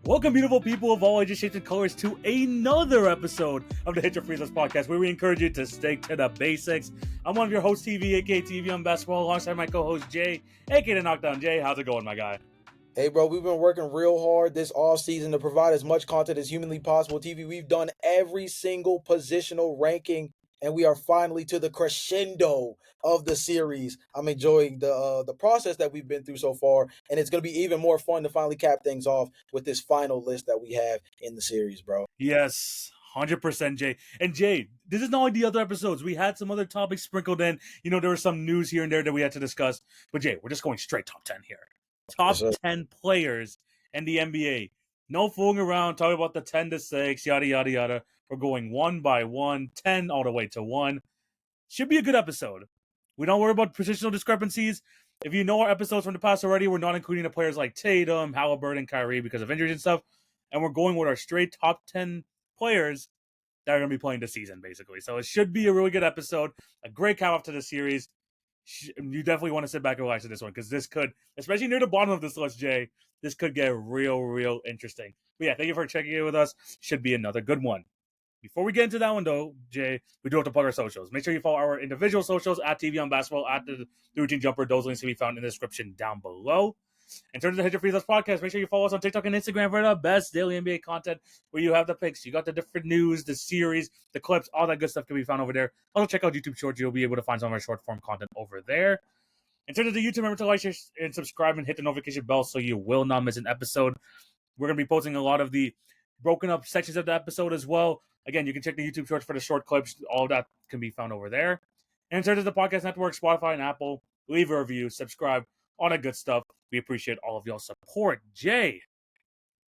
Welcome, beautiful people of all ages, shapes, and colors, to another episode of the Hit Your Free Throws podcast, where we encourage you to stick to the basics. I'm one of your hosts, TV, aka TV on Basketball, alongside my co-host, Jay, aka the Knockdown Jay. How's it going, my guy? Hey, bro, we've been working real hard this offseason to provide as much content as humanly possible. TV, we've done every single positional ranking, and we are finally to the crescendo of the series. I'm enjoying the process that we've been through so far, and it's going to be even more fun to finally cap things off with this final list that we have in the series, bro. Yes, 100% Jay. And Jay, this is not like the other episodes. We had some other topics sprinkled in. You know, there was some news here and there that we had to discuss. But Jay, we're just going straight top 10 here. Top Yes, 10 players in the NBA. No fooling around, talking about the 10 to 6, yada, yada, yada. We're going one by one, 10 all the way to 1. Should be a good episode. We don't worry about positional discrepancies. If you know our episodes from the past already, we're not including the players like Tatum, Halliburton, Kyrie because of injuries and stuff. And we're going with our straight top 10 players that are going to be playing this season, basically. So it should be a really good episode, a great cap off to the series. You definitely want to sit back and relax to this one because this could, especially near the bottom of this list, Jay, this could get real interesting. But yeah, thank you for checking in with us. Should be another good one. Before we get into that one, though, Jay, we do have to plug our socials. Make sure you follow our individual socials at TV on Basketball, at the Routine Jumper. Those links can be found in the description down below. In terms of the Hit Your Free Throws podcast, make sure you follow us on TikTok and Instagram for the best daily NBA content where you have the picks. You got the different news, the series, the clips, all that good stuff can be found over there. Also, check out YouTube Shorts. You'll be able to find some of our short form content over there. In terms of the YouTube, remember to like, share, and subscribe and hit the notification bell so you will not miss an episode. We're going to be posting a lot of the broken up sections of the episode as well. Again, you can check the YouTube Shorts for the short clips. All of that can be found over there. And in terms of the podcast network, Spotify and Apple, leave a review, subscribe, all that good stuff. We appreciate all of y'all's support. Jay,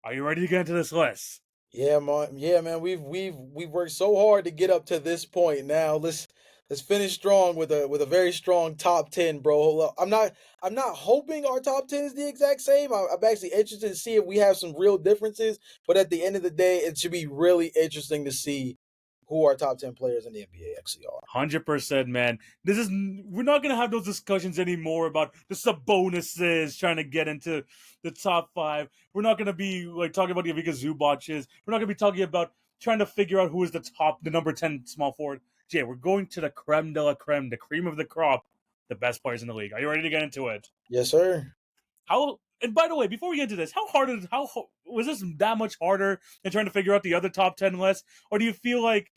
are you ready to get into this list? Yeah, man. Yeah, man. We've worked so hard to get up to this point. Now let's finish strong with a very strong top 10, bro. I'm not hoping our top 10 is the exact same. I'm actually interested to see if we have some real differences. But at the end of the day, it should be really interesting to see who our top 10 players in the NBA actually are. 100%, man. We're not gonna have those discussions anymore about the Sabonis's trying to get into the top 5. We're not gonna be like talking about the Ivica Zubac's. We're not gonna be talking about trying to figure out who is the number 10 small forward. Jay, we're going to the creme de la creme, the cream of the crop, the best players in the league. Are you ready to get into it? Yes, sir. And by the way, before we get into this, how was this that much harder than trying to figure out the other top 10 lists? Or do you feel like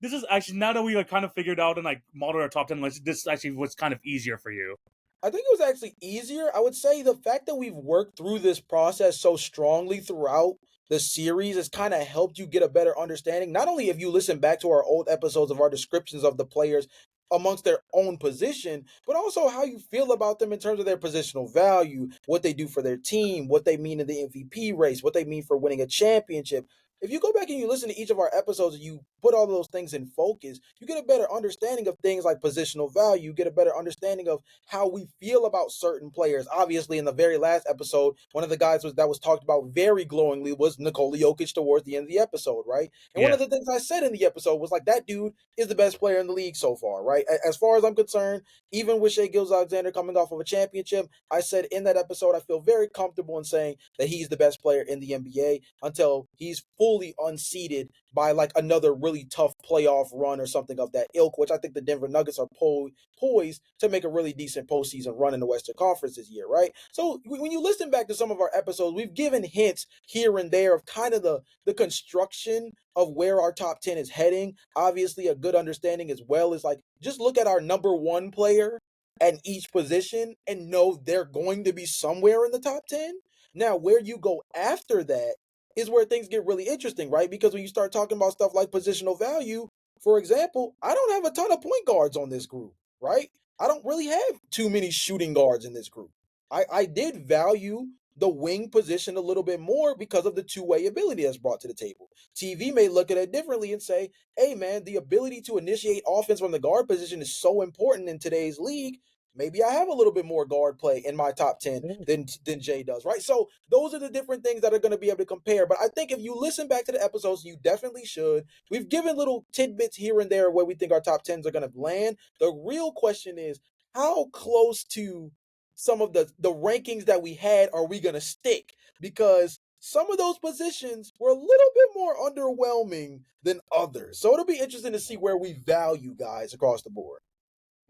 this is actually, now that we like kind of figured out and like modeled our top 10 list, this actually was kind of easier for you? I think it was actually easier. I would say the fact that we've worked through this process so strongly throughout the series has kind of helped you get a better understanding. Not only if you listen back to our old episodes of our descriptions of the players amongst their own position, but also how you feel about them in terms of their positional value, what they do for their team, what they mean in the MVP race, what they mean for winning a championship. If you go back and you listen to each of our episodes and you put all of those things in focus, you get a better understanding of things like positional value. You get a better understanding of how we feel about certain players. Obviously, in the very last episode, one of the guys that was talked about very glowingly was Nikola Jokic towards the end of the episode, right? And one of the things I said in the episode was like, that dude is the best player in the league so far, right? As far as I'm concerned, even with Shai Gilgeous-Alexander coming off of a championship, I said in that episode, I feel very comfortable in saying that he's the best player in the NBA until he's fully unseated by like another really tough playoff run or something of that ilk, which I think the Denver Nuggets are poised to make a really decent postseason run in the Western Conference this year, right? So when you listen back to some of our episodes, we've given hints here and there of kind of the construction of where our top 10 is heading. Obviously, a good understanding as well is like, just look at our number 1 player at each position and know they're going to be somewhere in the top 10. Now, where you go after that is where things get really interesting, right? Because when you start talking about stuff like positional value, for example, I don't have a ton of point guards on this group, right? I don't really have too many shooting guards in this group. I did value the wing position a little bit more because of the two-way ability that's brought to the table. TV may look at it differently and say, hey, man, the ability to initiate offense from the guard position is so important in today's league. Maybe I have a little bit more guard play in my top 10 than Jay does, right? So those are the different things that are going to be able to compare. But I think if you listen back to the episodes, you definitely should. We've given little tidbits here and there where we think our top 10s are going to land. The real question is, how close to some of the rankings that we had are we going to stick? Because some of those positions were a little bit more underwhelming than others. So it'll be interesting to see where we value guys across the board.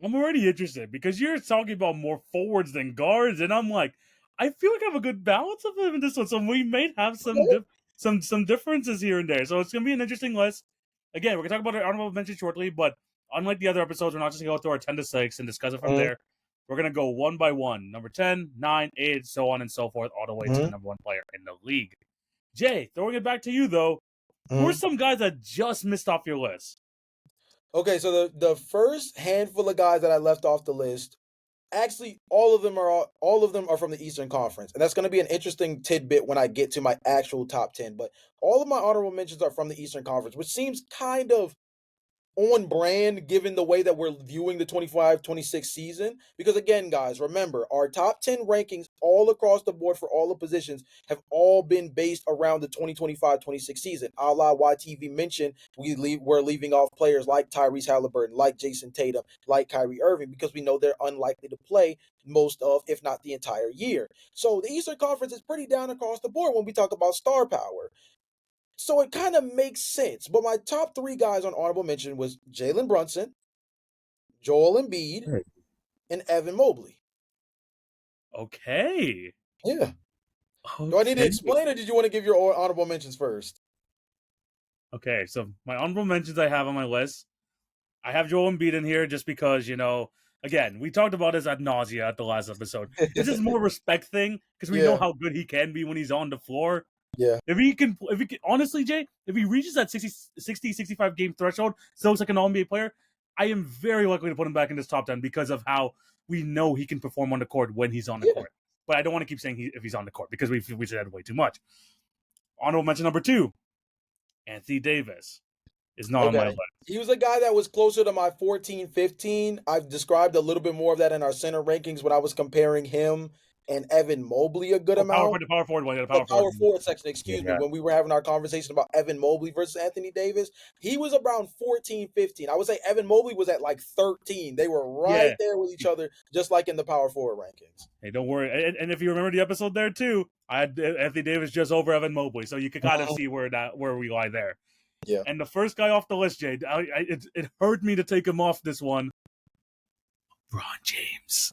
I'm already interested because you're talking about more forwards than guards, and I'm like, I feel like I have a good balance of them in this one. So we may have some differences here and there. So it's gonna be an interesting list. Again, we're gonna talk about our honorable mention shortly, but unlike the other episodes, we're not just gonna go through our 10 to 6 and discuss it from Mhm. there. We're gonna go one by one. Number 10, 9, 8, so on and so forth, all the way to the Mhm. number one player in the league. Jay, throwing it back to you though, who are Mhm. some guys that just missed off your list? Okay, so the first handful of guys that I left off the list, actually all of them are from the Eastern Conference. And that's going to be an interesting tidbit when I get to my actual top 10, but all of my honorable mentions are from the Eastern Conference, which seems kind of on brand given the way that we're viewing the 25-26 season. Because again, guys, remember our top 10 rankings all across the board for all the positions have all been based around the 2025-26 season. A la YTV mentioned, we're leaving off players like Tyrese Halliburton, like Jason Tatum, like Kyrie Irving, because we know they're unlikely to play most of, if not the entire year. So the Eastern Conference is pretty down across the board when we talk about star power. So it kind of makes sense. But my top three guys on honorable mention was Jalen Brunson, Joel Embiid, Right. and Evan Mobley. Okay. Yeah. Do I need to Okay. explain, or did you want to give your honorable mentions first? Okay, so my honorable mentions I have on my list. I have Joel Embiid in here just because, again, we talked about this ad nausea at the last episode. It's just more respect thing because we know Yeah. how good he can be when he's on the floor. Yeah. Honestly, Jay, if he reaches that 65 game threshold, still looks like an All NBA player, I am very likely to put him back in this top 10 because of how we know he can perform on the court when he's on the Yeah. court. But I don't want to keep saying if he's on the court because we said that way too much. Honorable mention number 2, Anthony Davis is not on my Okay. list. He was a guy that was closer to my 14-15. I've described a little bit more of that in our center rankings when I was comparing him and Evan Mobley a good Oh, amount. the power forward one, yeah, the The power forward. power forward section, Yeah, excuse me, yeah. when we were having our conversation about Evan Mobley versus Anthony Davis, he was around 14-15. I would say Evan Mobley was at like 13. They were right Yeah. there with each other, just like in the power forward rankings. Hey, don't worry. And if you remember the episode there too, I had Anthony Davis just over Evan Mobley, so you could kind of Mhm. see where we lie there. Yeah. And the first guy off the list, Jay, it hurt me to take him off this one. LeBron James.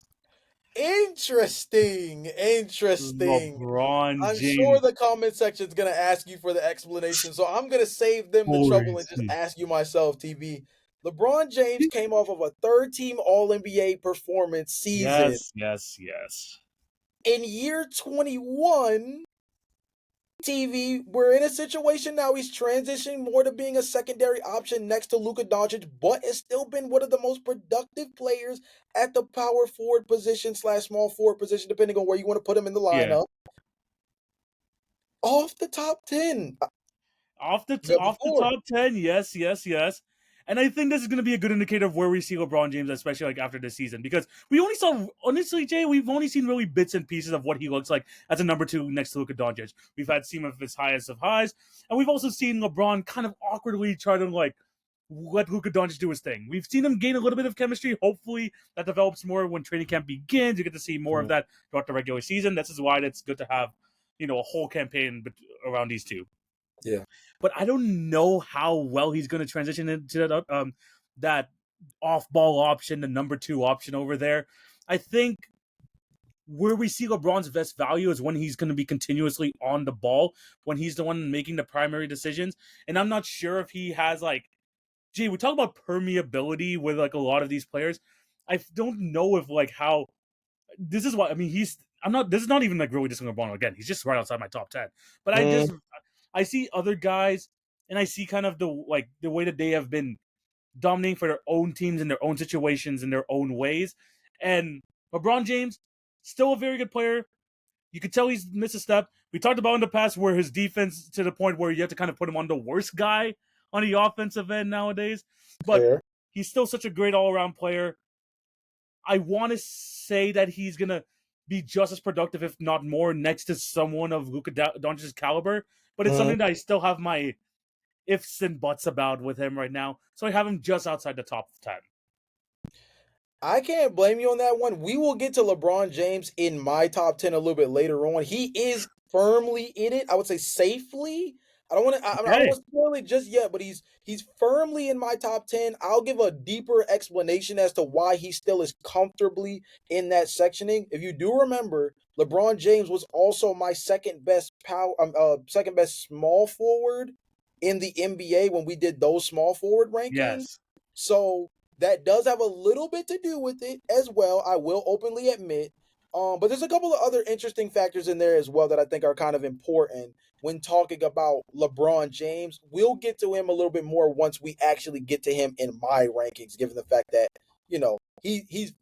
Interesting. Interesting. LeBron I'm sure James. the comment section is going to ask you for the explanation, so I'm going to save them the trouble and just Crazy. ask you myself, TV. LeBron James came off of a third team All NBA performance season. Yes, yes, yes. In year 21, TV, we're in a situation now he's transitioning more to being a secondary option next to Luka Doncic, but has still been one of the most productive players at the power forward position / small forward position, depending on where you want to put him in the Yeah. lineup. Off the top 10. You got Off the before. top 10, yes, yes, yes. And I think this is going to be a good indicator of where we see LeBron James, especially like after this season, because we only saw, honestly, Jay, we've only seen really bits and pieces of what he looks like as a number 2 next to Luka Doncic. We've had seen of his highest of highs, and we've also seen LeBron kind of awkwardly try to like let Luka Doncic do his thing. We've seen him gain a little bit of chemistry. Hopefully, that develops more when training camp begins. You get to see more of that throughout the regular season. This is why it's good to have a whole campaign around these two. Yeah. But I don't know how well he's going to transition into that off-ball option, the number 2 option over there. I think where we see LeBron's best value is when he's going to be continuously on the ball, when he's the one making the primary decisions. And I'm not sure if he has we talk about permeability with like a lot of these players. I don't know if like how this is what I mean. This is not even like really just LeBron again. He's just right outside my top 10. But I see other guys, and I see kind of the way that they have been dominating for their own teams in their own situations in their own ways. And LeBron James, still a very good player. You could tell he's missed a step. We talked about in the past where his defense to the point where you have to kind of put him on the worst guy on the offensive end nowadays. But Fair. he's still such a great all-around player. I want to say that he's gonna be just as productive, if not more, next to someone of Luka Doncic's caliber. But it's something that I still have my ifs and buts about with him right now. So I have him just outside the top 10. I can't blame you on that one. We will get to LeBron James in my top 10 a little bit later on. He is firmly in it. I would say safely. I don't want to. I don't Okay. want to spoil it just yet, but he's firmly in my top 10. I'll give a deeper explanation as to why he still is comfortably in that sectioning. If you do remember, LeBron James was also my second best small forward in the NBA when we did those small forward rankings. Yes. So that does have a little bit to do with it as well. I will openly admit. But there's a couple of other interesting factors in there as well that I think are kind of important when talking about LeBron James. We'll get to him a little bit more once we actually get to him in my rankings, given the fact that, he's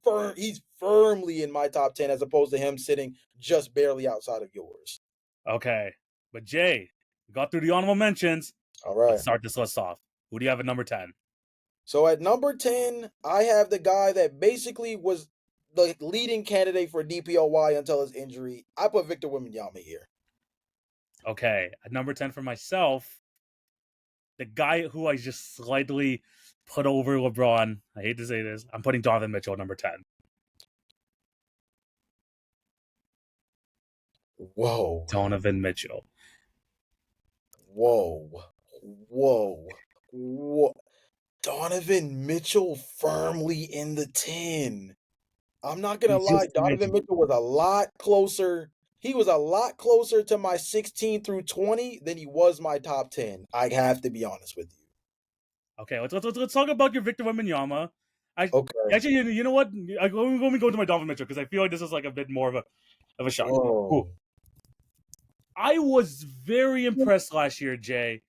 firmly in my top 10 as opposed to him sitting just barely outside of yours. Okay. But Jay, we got through the honorable mentions. All Let's right. start this list off. Who do you have at number 10? So at number 10, I have the guy that basically was the leading candidate for DPOY until his injury. I put Victor Wembanyama here. Okay. At number 10 for myself, the guy who I just slightly put over LeBron. I hate to say this. I'm putting Donovan Mitchell at number 10. Whoa. Donovan Mitchell. Whoa. Donovan Mitchell firmly in the 10. I'm not going to He's lie. just Donovan Mitchell. Mitchell was a lot closer. He was a lot closer to my 16 through 20 than he was my top 10. I have to be honest with you. Okay, let's talk about your Victor Wembanyama. Okay. Actually, you know what? Let me go to my Donovan Mitchell because I feel like this is like a bit more of a shock. Ooh. Whoa. I was very impressed last year, Jay,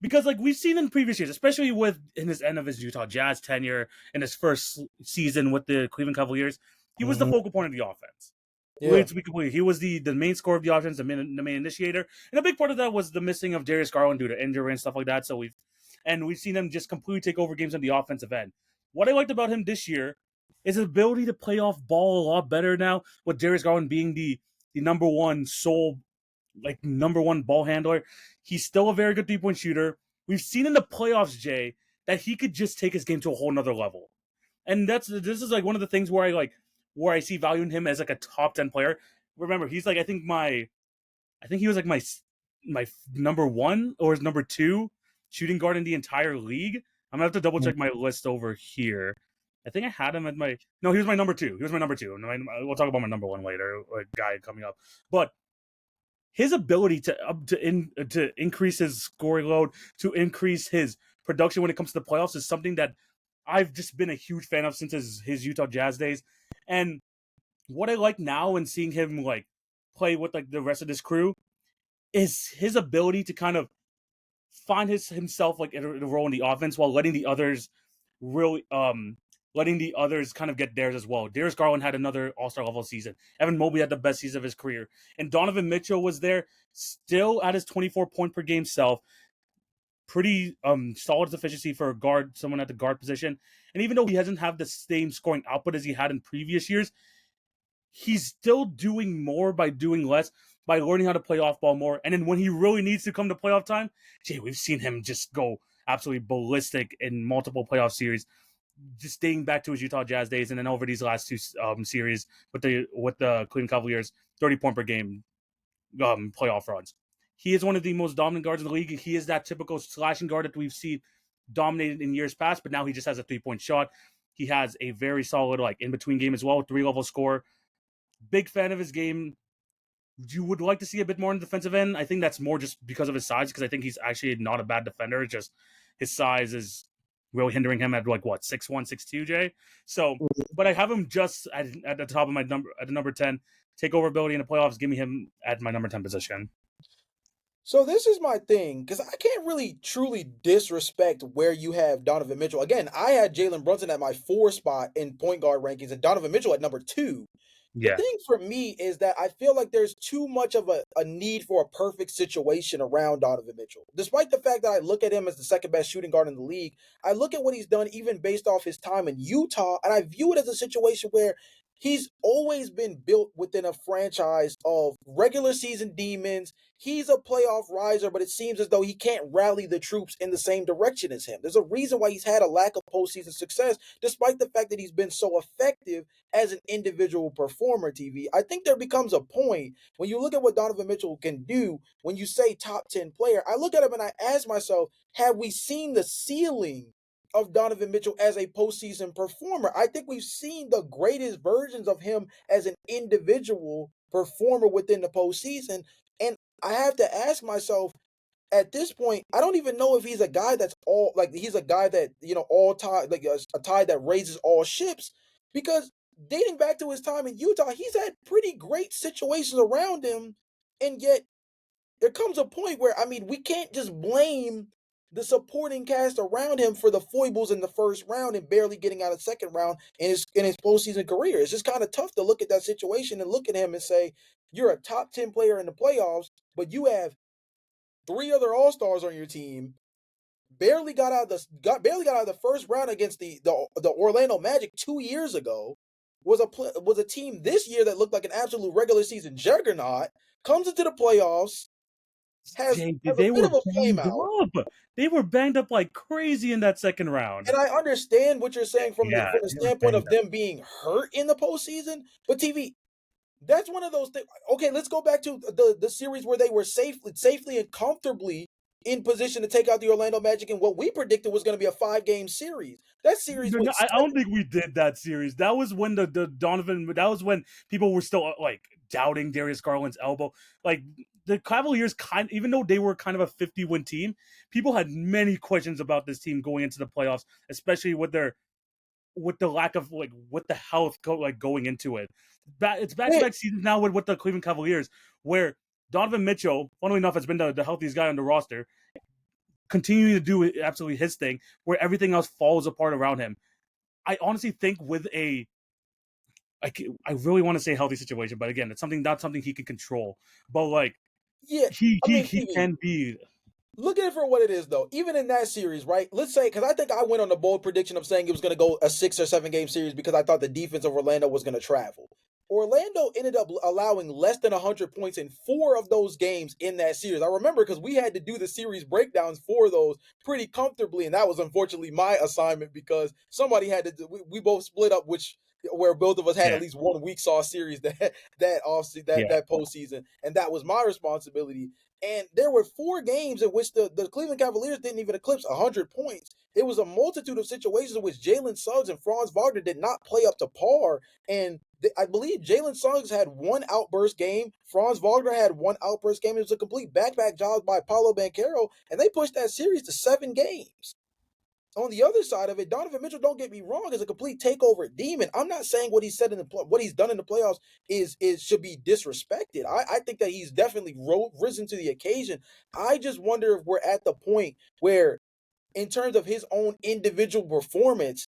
because like we've seen in previous years, especially in his end of his Utah Jazz tenure in his first season with the Cleveland Cavaliers, he was the focal point of the offense. Yeah. To be complete, he was the main scorer of the offense, the main initiator, and a big part of that was the missing of Darius Garland due to injury and stuff like that. So we've seen him just completely take over games on the offensive end. What I liked about him this year is his ability to play off ball a lot better now, with Darius Garland being the number one number one ball handler. He's still a very good 3-point shooter. We've seen in the playoffs, Jay, that he could just take his game to a whole nother level. And this is like one of the things where I see value in him as like a top 10 player. Remember, he's like I think he was like my number 1 or his number 2 shooting guard in the entire league. I'm gonna have to double check my list over here. I think I had him at no, he was my number 2. He was my number 2. We'll talk about my number 1 later, guy coming up. But his ability to increase his scoring load, to increase his production when it comes to the playoffs is something that I've just been a huge fan of since his Utah Jazz days. And what I like now and seeing him like play with like the rest of this crew is his ability to kind of find himself like in a role in the offense while letting the others kind of get theirs as well. Darius Garland had another All-Star level season. Evan Mobley had the best season of his career. And Donovan Mitchell was there still at his 24 point per game self. Pretty solid efficiency for a guard, someone at the guard position. And even though he hasn't had the same scoring output as he had in previous years, he's still doing more by doing less, by learning how to play off ball more. And then when he really needs to come to playoff time, Jay, we've seen him just go absolutely ballistic in multiple playoff series, just dating back to his Utah Jazz days, and then over these last 2 series with the Cleveland Cavaliers, 30 point per game playoff runs. He is one of the most dominant guards in the league. He is that typical slashing guard that we've seen dominated in years past, but now he just has a 3-point shot. He has a very solid like in between game as well, 3-level score. Big fan of his game. You would like to see a bit more on the defensive end. I think that's more just because of his size, because I think he's actually not a bad defender. Just his size is really hindering him at like what 6'1", 6'2", Jay. So, but I have him just at the top of my number at the number 10. Takeover ability in the playoffs. Give me him at my number 10 position. So this is my thing, because I can't really truly disrespect where you have Donovan Mitchell. Again, I had Jalen Brunson at my 4 spot in point guard rankings and Donovan Mitchell at number 2. The Yeah. thing for me is that I feel like there's too much of a need for a perfect situation around Donovan Mitchell. Despite the fact that I look at him as the second best shooting guard in the league, I look at what he's done even based off his time in Utah, and I view it as a situation where he's always been built within a franchise of regular season demons. He's a playoff riser, but it seems as though he can't rally the troops in the same direction as him. There's a reason why he's had a lack of postseason success, despite the fact that he's been so effective as an individual performer, TV. I think there becomes a point when you look at what Donovan Mitchell can do, when you say top 10 player, I look at him and I ask myself, have we seen the ceiling of Donovan Mitchell as a postseason performer? I think we've seen the greatest versions of him as an individual performer within the postseason. And I have to ask myself, at this point, I don't even know if he's a guy that's all like he's a guy that, all tide, like a tide that raises all ships, because dating back to his time in Utah, he's had pretty great situations around him. And yet there comes a point where, I mean, we can't just blame the supporting cast around him for the foibles in the first round and barely getting out of second round in his postseason career. It's just kind of tough to look at that situation and look at him and say, you're a top 10 player in the playoffs, but you have three other All-Stars on your team. Barely got out of the first round against the Orlando Magic 2 years ago. Was a team this year that looked like an absolute regular season juggernaut. Comes into the playoffs, has JP, a they bit were of a flame banged out. up. They were banged up like crazy in that second round. And I understand what you're saying from the Yeah, from the they were standpoint banged of up. them being hurt in the postseason. But TV, that's one of those things. Okay, let's go back to the series where they were safely and comfortably in position to take out the Orlando Magic in what we predicted was going to be a 5-game series. That series No, went I don't think we did that series. That was when the Donovan. That was when people were still like doubting Darius Garland's elbow. Like the Cavaliers, even though they were kind of a 50-win team, people had many questions about this team going into the playoffs, especially with the lack of with the health going into it. It's back to hit. back seasons now with the Cleveland Cavaliers, where Donovan Mitchell, funnily enough, has been the healthiest guy on the roster, continuing to do absolutely his thing, where everything else falls apart around him. I honestly think with I really want to say healthy situation, but again, it's not something he can control. But like Yeah, he I he mean, he TV. can be. Look at it for what it is, though. Even in that series, right? Let's say, because I think I went on the bold prediction of saying it was going to go a 6 or 7 game series because I thought the defense of Orlando was going to travel. Orlando ended up allowing less than 100 points in 4 of those games in that series. I remember because we had to do the series breakdowns for those pretty comfortably, and that was unfortunately my assignment because somebody had to. We both split up, where both of us had Yeah, at least one week saw series that postseason, and that was my responsibility. And there were 4 games in which the Cleveland Cavaliers didn't even eclipse 100 points. It was a multitude of situations in which Jalen Suggs and Franz Wagner did not play up to par. And I believe Jalen Suggs had one outburst game. Franz Wagner had one outburst game. It was a complete back job by Paulo Banchero, and they pushed that series to 7 games. On the other side of it, Donovan Mitchell, don't get me wrong, is a complete takeover demon. I'm not saying what he's done in the playoffs is should be disrespected. I think that he's definitely risen to the occasion. I just wonder if we're at the point where, in terms of his own individual performance,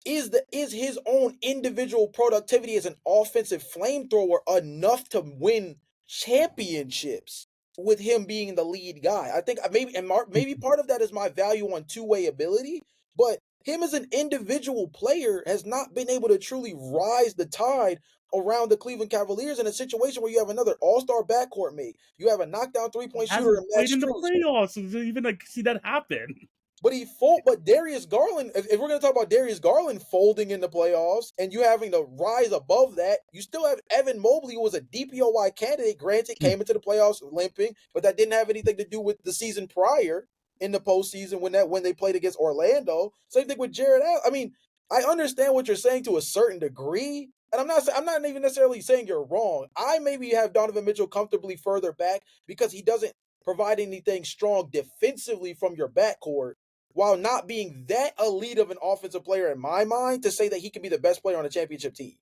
is his own individual productivity as an offensive flamethrower enough to win championships with him being the lead guy? I think maybe part of that is my value on two-way ability, but him as an individual player has not been able to truly rise the tide around the Cleveland Cavaliers in a situation where you have another all-star backcourt mate. You have a knockdown he three-point shooter hasn't in played Max in the Strus. playoffs to even see that happen. But Darius Garland, if we're going to talk about Darius Garland folding in the playoffs and you having to rise above that, you still have Evan Mobley, who was a DPOY candidate, granted, came into the playoffs limping, but that didn't have anything to do with the season prior in the postseason when they played against Orlando. Same thing with Jared Allen. I mean, I understand what you're saying to a certain degree, and I'm not even necessarily saying you're wrong. I maybe have Donovan Mitchell comfortably further back because he doesn't provide anything strong defensively from your backcourt, while not being that elite of an offensive player in my mind to say that he can be the best player on a championship team.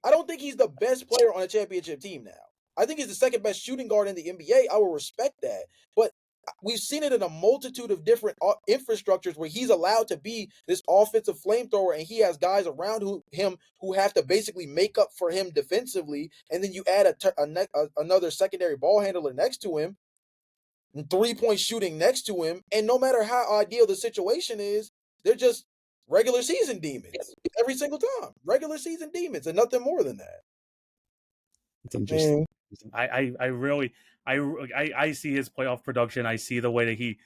I don't think he's the best player on a championship team now. I think he's the second best shooting guard in the NBA. I will respect that. But we've seen it in a multitude of different infrastructures where he's allowed to be this offensive flamethrower and he has guys around him who have to basically make up for him defensively. And then you add another secondary ball handler next to him, 3-point shooting next to him, and no matter how ideal the situation is, they're just regular season demons every single time. Regular season demons and nothing more than that. It's interesting. I really I see his playoff production. I see the way that he,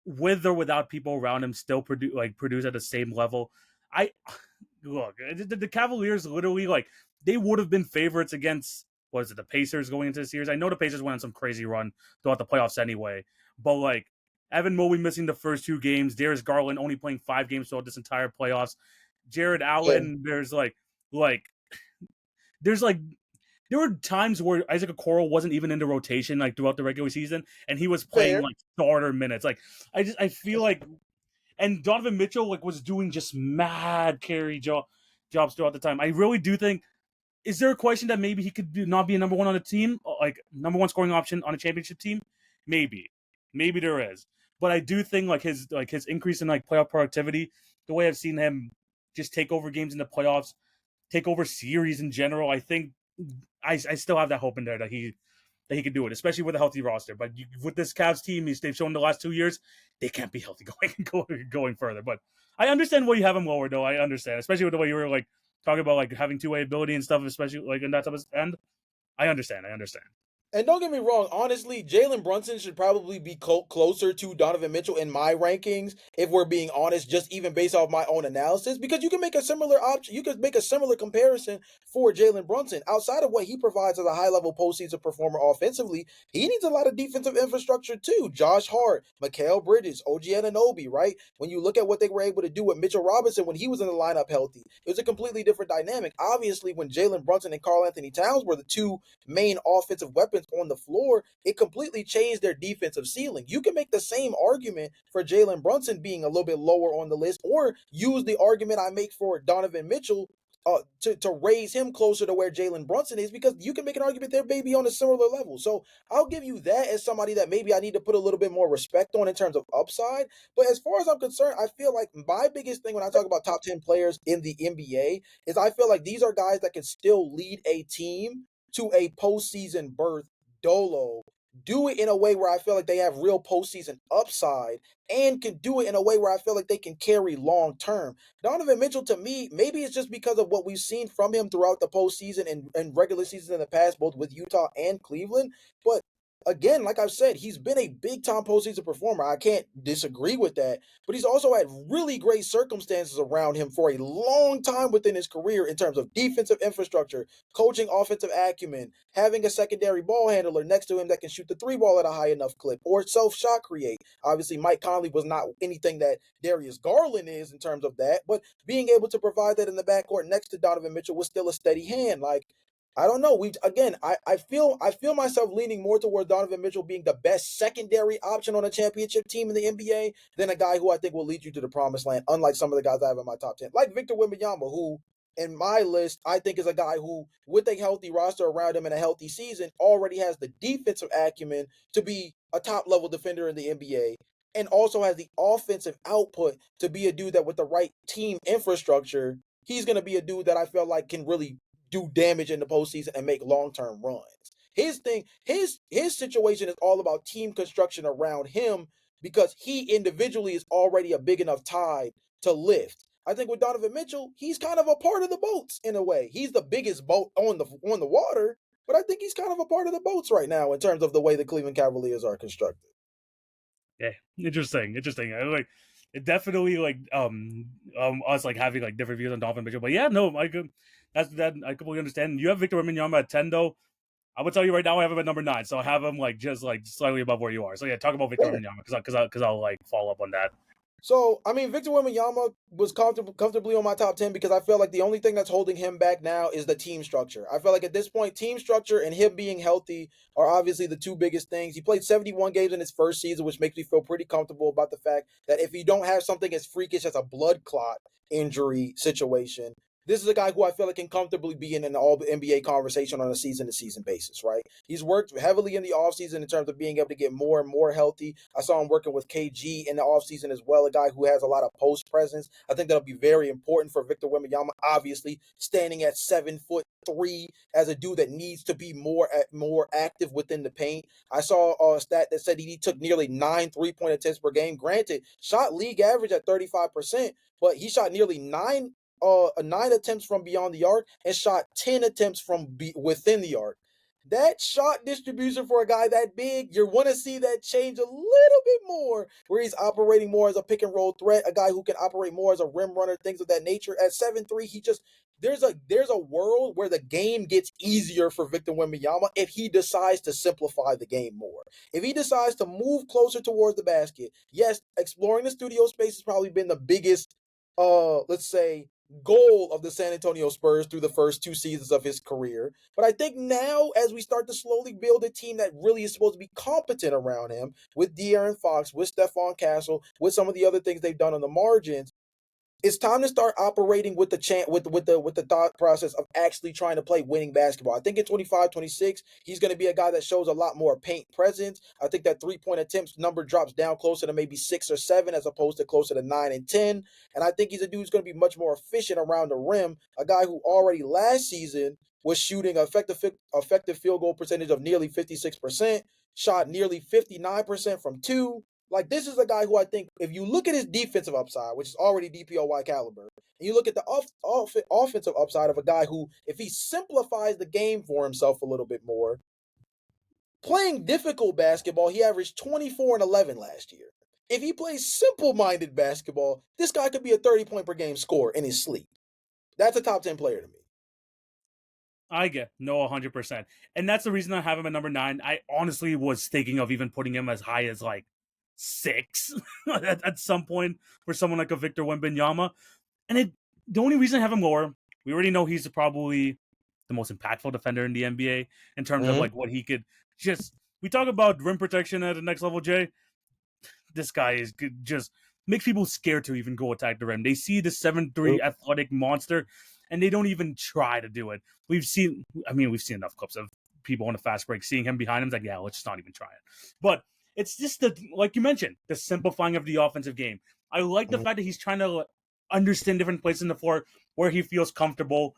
with or without people around him, still produce at the same level. I look, the Cavaliers literally, like, they would have been favorites against, what is it, the Pacers going into the series. I know the Pacers went on some crazy run throughout the playoffs anyway, but like Evan Mobley missing the first 2 games, Darius Garland only playing 5 games throughout this entire playoffs, Jared Yeah. Allen. There's like there were times where Isaac Okoro wasn't even in the rotation like throughout the regular season, and he was playing Fair. like starter minutes. Like I feel like, and Donovan Mitchell like was doing just mad carry jobs throughout the time. I really do think. Is there a question that maybe he could not be a number one on a team, like number one scoring option on a championship team? Maybe there is. But I do think his increase in like playoff productivity, the way I've seen him just take over games in the playoffs, take over series in general, I think I still have that hope in there that he could do it, especially with a healthy roster. But with this Cavs team, they've shown the last 2 years they can't be healthy going further. But I understand why you have him lower, though. I understand, especially with the way you were like talking about like having 2-way ability and stuff, especially like in that type of end. I understand. And don't get me wrong, honestly, Jalen Brunson should probably be closer to Donovan Mitchell in my rankings, if we're being honest, just even based off my own analysis, because you can make a similar option, you could make a similar comparison for Jalen Brunson. Outside of what he provides as a high-level postseason performer offensively, he needs a lot of defensive infrastructure too. Josh Hart, Mikal Bridges, OG Anunoby, right? When you look at what they were able to do with Mitchell Robinson when he was in the lineup healthy, it was a completely different dynamic. Obviously, when Jalen Brunson and Karl Anthony Towns were the two main offensive weapons on the floor, it completely changed their defensive ceiling. You can make the same argument for Jalen Brunson being a little bit lower on the list, or use the argument I make for Donovan Mitchell to raise him closer to where Jalen Brunson is, because you can make an argument they're maybe on a similar level. So I'll give you that as somebody that maybe I need to put a little bit more respect on in terms of upside. But as far as I'm concerned, I feel like my biggest thing when I talk about top 10 players in the NBA is I feel like these are guys that can still lead a team to a postseason berth dolo, do it in a way where I feel like they have real postseason upside, and can do it in a way where I feel like they can carry long term. Donovan Mitchell, to me, maybe it's just because of what we've seen from him throughout the postseason and regular season in the past, both with Utah and Cleveland. But again, like I've said, he's been a big time postseason performer. I can't disagree with that. But he's also had really great circumstances around him for a long time within his career in terms of defensive infrastructure, coaching offensive acumen, having a secondary ball handler next to him that can shoot the 3 ball at a high enough clip or self shot create. Obviously, Mike Conley was not anything that Darius Garland is in terms of that, but being able to provide that in the backcourt next to Donovan Mitchell was still a steady hand. Like, I don't know. I feel myself leaning more towards Donovan Mitchell being the best secondary option on a championship team in the NBA than a guy who I think will lead you to the promised land, unlike some of the guys I have in my top 10. Like Victor Wembanyama, who in my list, I think is a guy who, with a healthy roster around him and a healthy season, already has the defensive acumen to be a top level defender in the NBA, and also has the offensive output to be a dude that, with the right team infrastructure, he's going to be a dude that I feel like can really do damage in the postseason and make long-term runs. His situation is all about team construction around him, because he individually is already a big enough tide to lift. I think with Donovan Mitchell, he's kind of a part of the boats in a way. He's the biggest boat on the water, but I think he's kind of a part of the boats right now in terms of the way the Cleveland Cavaliers are constructed. Yeah, interesting. I like it, definitely like us like having like different views on Donovan Mitchell. But yeah, no, I could that I completely understand. You have Victor Wembanyama at 10 though. I would tell you right now I have him at number 9, so I have him like just like slightly above where you are. So yeah, talk about Victor Wembanyama because I'll like follow up on that. So, I mean, Victor Wembanyama was comfortably on my top 10 because I feel like the only thing that's holding him back now is the team structure. I feel like at this point, team structure and him being healthy are obviously the two biggest things. He played 71 games in his first season, which makes me feel pretty comfortable about the fact that if you don't have something as freakish as a blood clot injury situation, this is a guy who I feel like can comfortably be in an all NBA conversation on a season to season basis, right? He's worked heavily in the offseason in terms of being able to get more and more healthy. I saw him working with KG in the offseason as well, a guy who has a lot of post presence. I think that'll be very important for Victor Wembanyama, obviously, standing at 7'3" as a dude that needs to be more active within the paint. I saw a stat that said he took nearly 9 3-point attempts per game. Granted, shot league average at 35%, but he shot nearly nine attempts from beyond the arc and shot 10 attempts from within the arc. That shot distribution for a guy that big, you want to see that change a little bit more, where he's operating more as a pick and roll threat, a guy who can operate more as a rim runner, things of that nature. At 7'3", he just there's a world where the game gets easier for Victor Wembanyama if he decides to simplify the game more. If he decides to move closer towards the basket, yes, exploring the studio space has probably been the biggest let's say goal of the San Antonio Spurs through the first 2 seasons of his career. But I think now, as we start to slowly build a team that really is supposed to be competent around him, with De'Aaron Fox, with Stephon Castle, with some of the other things they've done on the margins, it's time to start operating with the thought process of actually trying to play winning basketball. I think in 25, 26, he's going to be a guy that shows a lot more paint presence. I think that 3-point attempts number drops down closer to maybe 6 or 7 as opposed to closer to 9 and 10. And I think he's a dude who's going to be much more efficient around the rim. A guy who already last season was shooting an effective field goal percentage of nearly 56%, shot nearly 59% from two. Like, this is a guy who I think, if you look at his defensive upside, which is already DPOY caliber, and you look at the offensive upside of a guy who, if he simplifies the game for himself a little bit more, playing difficult basketball, he averaged 24 and 11 last year. If he plays simple-minded basketball, this guy could be a 30-point per game scorer in his sleep. That's a top 10 player to me. I get no 100%. And that's the reason I have him at number 9. I honestly was thinking of even putting him as high as like 6 at some point for someone like a Victor Wembanyama. And the only reason I have him lower, we already know he's probably the most impactful defender in the NBA in terms of like what he could just. We talk about rim protection at the next level, Jay. This guy is just makes people scared to even go attack the rim. They see the 7'3" athletic monster, and they don't even try to do it. We've seen enough clips of people on the fast break seeing him behind him. It's like, yeah, let's just not even try it. But it's just like you mentioned, the simplifying of the offensive game. I like the fact that he's trying to understand different places in the floor where he feels comfortable.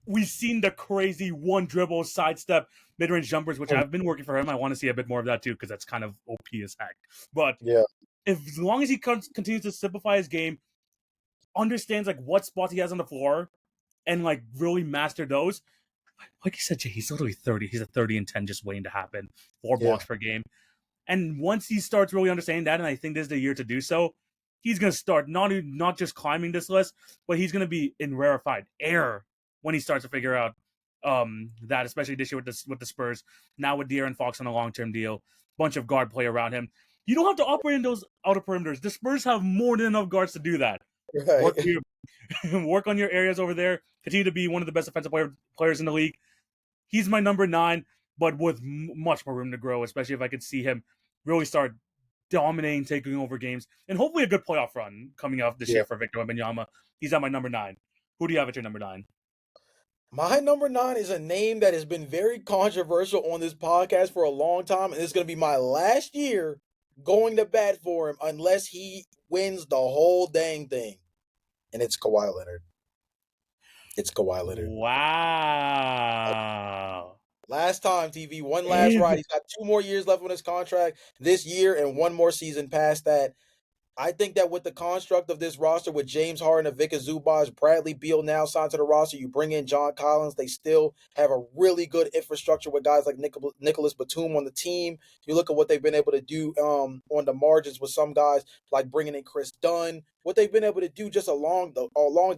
We've seen the crazy one dribble, sidestep, mid-range jumpers, which have been working for him. I want to see a bit more of that too, because that's kind of OP as heck. But yeah, as long as he continues to simplify his game, understands like what spots he has on the floor, and like really master those. Like you said, Jay, he's literally 30. He's a 30 and 10 just waiting to happen. 4 blocks per game. And once he starts really understanding that, and I think this is the year to do so, he's going to start not just climbing this list, but he's going to be in rarefied air when he starts to figure out that, especially this year with the Spurs. Now with De'Aaron Fox on a long-term deal, bunch of guard play around him. You don't have to operate in those outer perimeters. The Spurs have more than enough guards to do that. right. Work on your areas over there. Continue to be one of the best defensive players in the league. He's my number 9, but with much more room to grow, especially if I could see him really start dominating, taking over games, and hopefully a good playoff run coming up this year for Victor Wembanyama. He's at my number 9. Who do you have at your number 9? My number 9 is a name that has been very controversial on this podcast for a long time, and it's going to be my last year going to bat for him unless he wins the whole dang thing. And it's Kawhi Leonard. Wow. Last time, TV, one last ride. He's got 2 more years left on his contract this year and 1 more season past that. I think that with the construct of this roster, with James Harden, Ivica Zubac, Bradley Beal now signed to the roster, you bring in John Collins, they still have a really good infrastructure with guys like Nicholas Batum on the team. You look at what they've been able to do on the margins with some guys like bringing in Chris Dunn, what they've been able to do just along the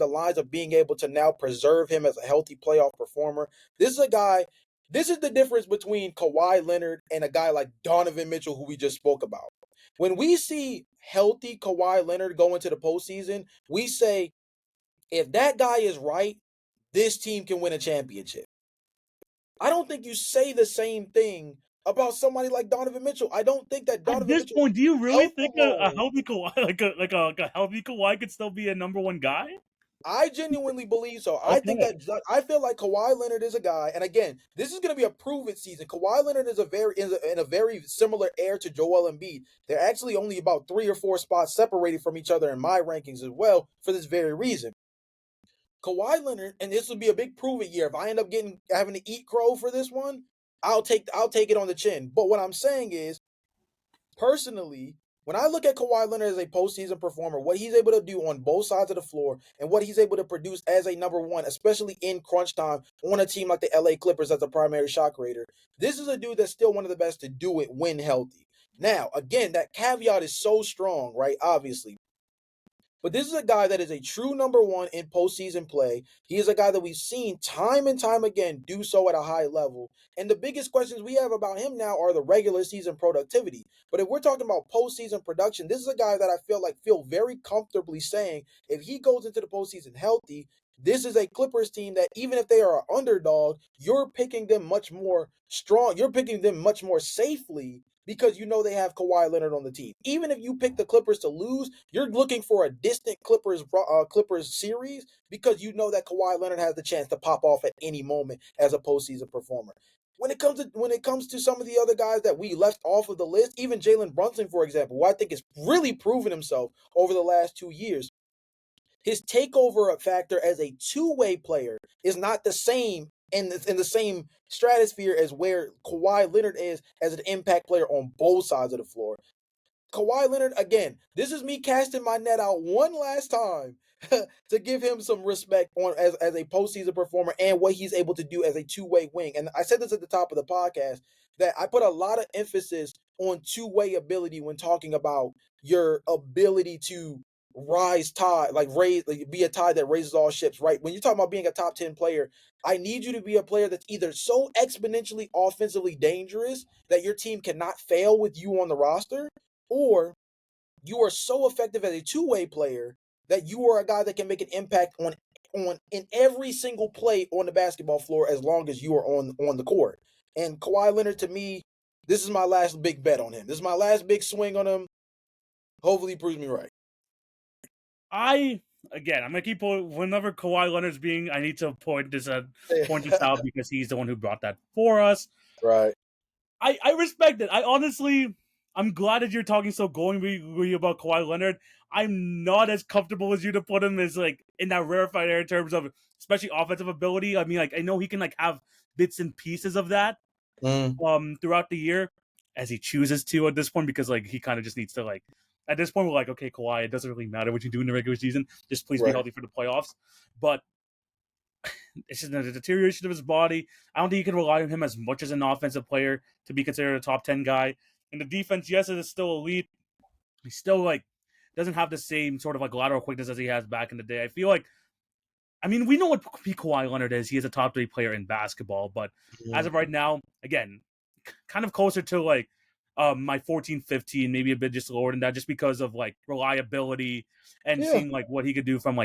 lines of being able to now preserve him as a healthy playoff performer. This is the difference between Kawhi Leonard and a guy like Donovan Mitchell, who we just spoke about. When we see healthy Kawhi Leonard go into the postseason, we say, if that guy is right, this team can win a championship. I don't think you say the same thing about somebody like Donovan Mitchell. I don't think that Donovan Mitchell. At this point, do you really think a healthy Kawhi, like a healthy Kawhi, could still be a number 1 guy? I genuinely believe so. I think Okay. that I feel like Kawhi Leonard is a guy, and again, this is going to be a prove-it season. Kawhi Leonard is in a very similar air to Joel Embiid. They're actually only about 3 or 4 spots separated from each other in my rankings as well for this very reason. Kawhi Leonard, and this will be a big prove-it year. If I end up having to eat crow for this one, I'll take it on the chin. But what I'm saying is, personally, when I look at Kawhi Leonard as a postseason performer, what he's able to do on both sides of the floor and what he's able to produce as a number one, especially in crunch time on a team like the LA Clippers as a primary shot creator, this is a dude that's still one of the best to do it when healthy. Now, again, that caveat is so strong, right? Obviously. But this is a guy that is a true number one in postseason play. He is a guy that we've seen time and time again do so at a high level. And the biggest questions we have about him now are the regular season productivity. But if we're talking about postseason production, this is a guy that I feel very comfortably saying if he goes into the postseason healthy, this is a Clippers team that even if they are an underdog, you're picking them much more strong. You're picking them much more safely because you know they have Kawhi Leonard on the team. Even if you pick the Clippers to lose, you're looking for a distant Clippers series because you know that Kawhi Leonard has the chance to pop off at any moment as a postseason performer. When it comes to some of the other guys that we left off of the list, even Jalen Brunson, for example, who I think has really proven himself over the last 2 years, his takeover factor as a two-way player is not the same in the same stratosphere as where Kawhi Leonard is as an impact player on both sides of the floor. Kawhi Leonard, again, this is me casting my net out one last time to give him some respect on as a postseason performer and what he's able to do as a two-way wing. And I said this at the top of the podcast that I put a lot of emphasis on two-way ability when talking about your ability to rise tide, be a tide that raises all ships, right? When you're talking about being a top 10 player, I need you to be a player that's either so exponentially offensively dangerous that your team cannot fail with you on the roster, or you are so effective as a two-way player that you are a guy that can make an impact on in every single play on the basketball floor as long as you are on the court. And Kawhi Leonard, to me, this is my last big bet on him. This is my last big swing on him. Hopefully he proves me right. I'm gonna keep whenever Kawhi Leonard's being. I need to point this out because he's the one who brought that for us. Right. I respect it. I'm glad that you're talking so glowingly about Kawhi Leonard. I'm not as comfortable as you to put him as like in that rarefied air in terms of especially offensive ability. I mean, like I know he can like have bits and pieces of that throughout the year as he chooses to at this point because like he kind of just needs to like at this point we're like, okay, Kawhi, it doesn't really matter what you do in the regular season. Just please be Right. healthy for the playoffs. But it's just a deterioration of his body. I don't think you can rely on him as much as an offensive player to be considered a top 10 guy. And the defense, yes, it is still elite. He still like doesn't have the same sort of like lateral quickness as he has back in the day. I feel like, I mean, we know what Kawhi Leonard is. He is a top 3 player in basketball, but as of right now, again, kind of closer to like my 14, 15, maybe a bit just lower than that, just because of like reliability and Yeah. seeing like what he could do from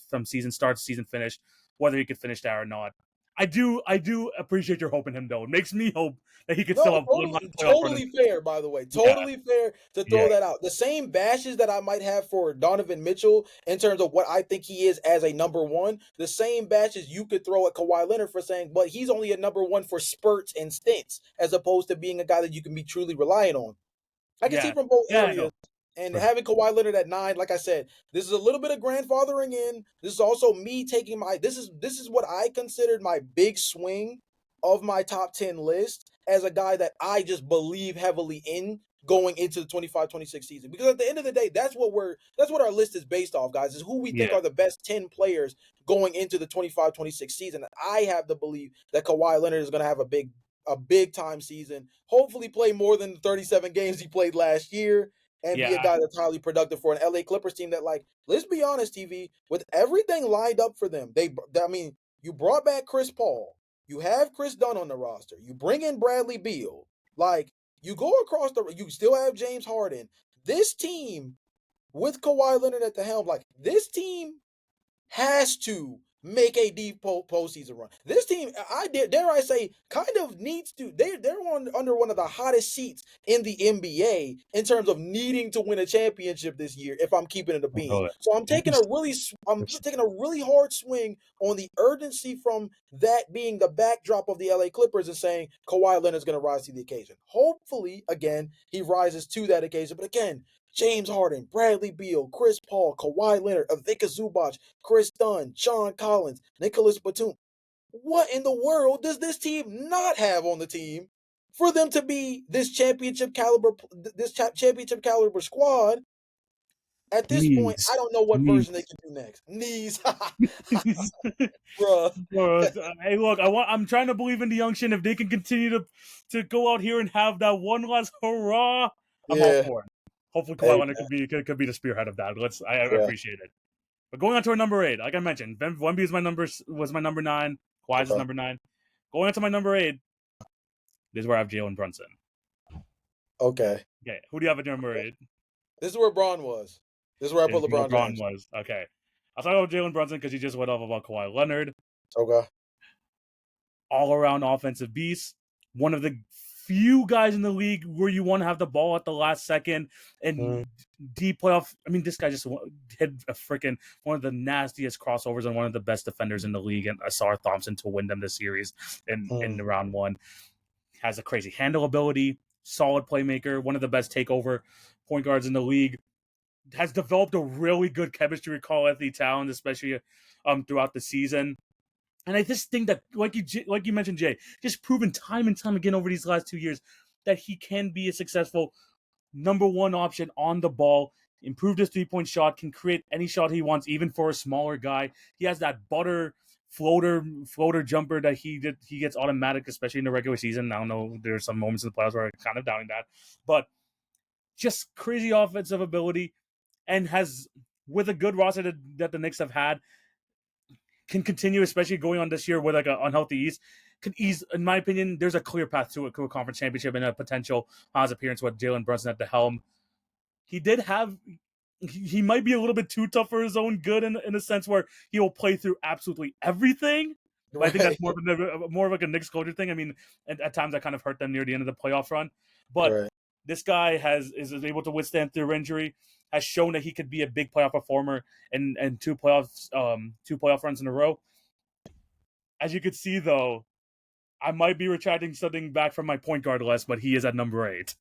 from season start to season finish, whether he could finish that or not. I do appreciate your hope in him though. It makes me hope that he could still No, have one last playoff run. totally fair, by the way. Yeah, Totally fair to yeah, throw that out. The same bashes that I might have for Donovan Mitchell in terms of what I think he is as a number one, the same bashes you could throw at Kawhi Leonard for saying, but he's only a number one for spurts and stints, as opposed to being a guy that you can be truly reliant on. I can see yeah, from both yeah. I know. areas. And having Kawhi Leonard at 9, like I said, this is a little bit of grandfathering in. This is also me taking this is what I considered my big swing of my top 10 list as a guy that I just believe heavily in going into the 25-26 season. Because at the end of the day, that's what our list is based off, guys, is who we think Yeah, are the best 10 players going into the 25-26 season. I have the belief that Kawhi Leonard is going to have a big time season. Hopefully play more than the 37 games he played last year and be a yeah, guy that's highly productive for an LA Clippers team that, like, let's be honest, TV, with everything lined up for them. I mean, you brought back Chris Paul. You have Chris Dunn on the roster. You bring in Bradley Beal. Like, you go across you still have James Harden. This team with Kawhi Leonard at the helm, like, this team has to make a deep postseason run. This team, dare I say, kind of needs to. They're under one of the hottest seats in the NBA in terms of needing to win a championship this year. If I'm keeping it a bean, so I'm taking I'm taking a really hard swing on the urgency from that being the backdrop of the LA Clippers and saying Kawhi Leonard's going to rise to the occasion. Hopefully, again, he rises to that occasion. But again, James Harden, Bradley Beal, Chris Paul, Kawhi Leonard, Ivica Zubac, Chris Dunn, John Collins, Nicholas Batum. What in the world does this team not have on the team for them to be this championship caliber squad? At this point, I don't know what version they can do next. Knees, bruh. Hey, look, I'm trying to believe in the young Shin. If they can continue to go out here and have that one last hurrah, I'm all Yeah. for it. Hopefully, Kawhi Hey, Leonard could be the spearhead of that. I yeah. appreciate it. But going on to our number 8, like I mentioned, Wemby is my number 9. Kawhi's is number 9. Going on to my number 8, this is where I have Jalen Brunson. Okay. Okay, who do you have at number 8? This is where Braun was. This is where I put LeBron James. Was. Okay. I'll talk about Jalen Brunson because he just went off about Kawhi Leonard. Okay. All-around offensive beast. One of the few guys in the league where you want to have the ball at the last second and deep playoff. I mean, this guy just hit a freaking one of the nastiest crossovers and one of the best defenders in the league, and Asar Thompson to win them this series in the round 1. Has a crazy handle ability, solid playmaker, one of the best takeover point guards in the league. Has developed a really good chemistry with Karl-Anthony Towns, especially throughout the season. And I just think that, like you mentioned, Jay, just proven time and time again over these last 2 years that he can be a successful number 1 option on the ball, improved his 3-point shot, can create any shot he wants, even for a smaller guy. He has that butter floater jumper that he gets automatic, especially in the regular season. I don't know, there's some moments in the playoffs where I'm kind of doubting that. But just crazy offensive ability, and has, with a good roster that the Knicks have had, can continue, especially going on this year with like an unhealthy East, could ease, in my opinion, there's a clear path to a conference championship and a potential Haas appearance with Jalen Brunson at the helm. He might be a little bit too tough for his own good in a sense where he will play through absolutely everything. But I think that's more of like a Knicks culture thing. I mean, at times that kind of hurt them near the end of the playoff run. But this guy is able to withstand through injury, has shown that he could be a big playoff performer and two playoff runs in a row. As you could see, though, I might be retracting something back from my point guard list, but he is at number 8.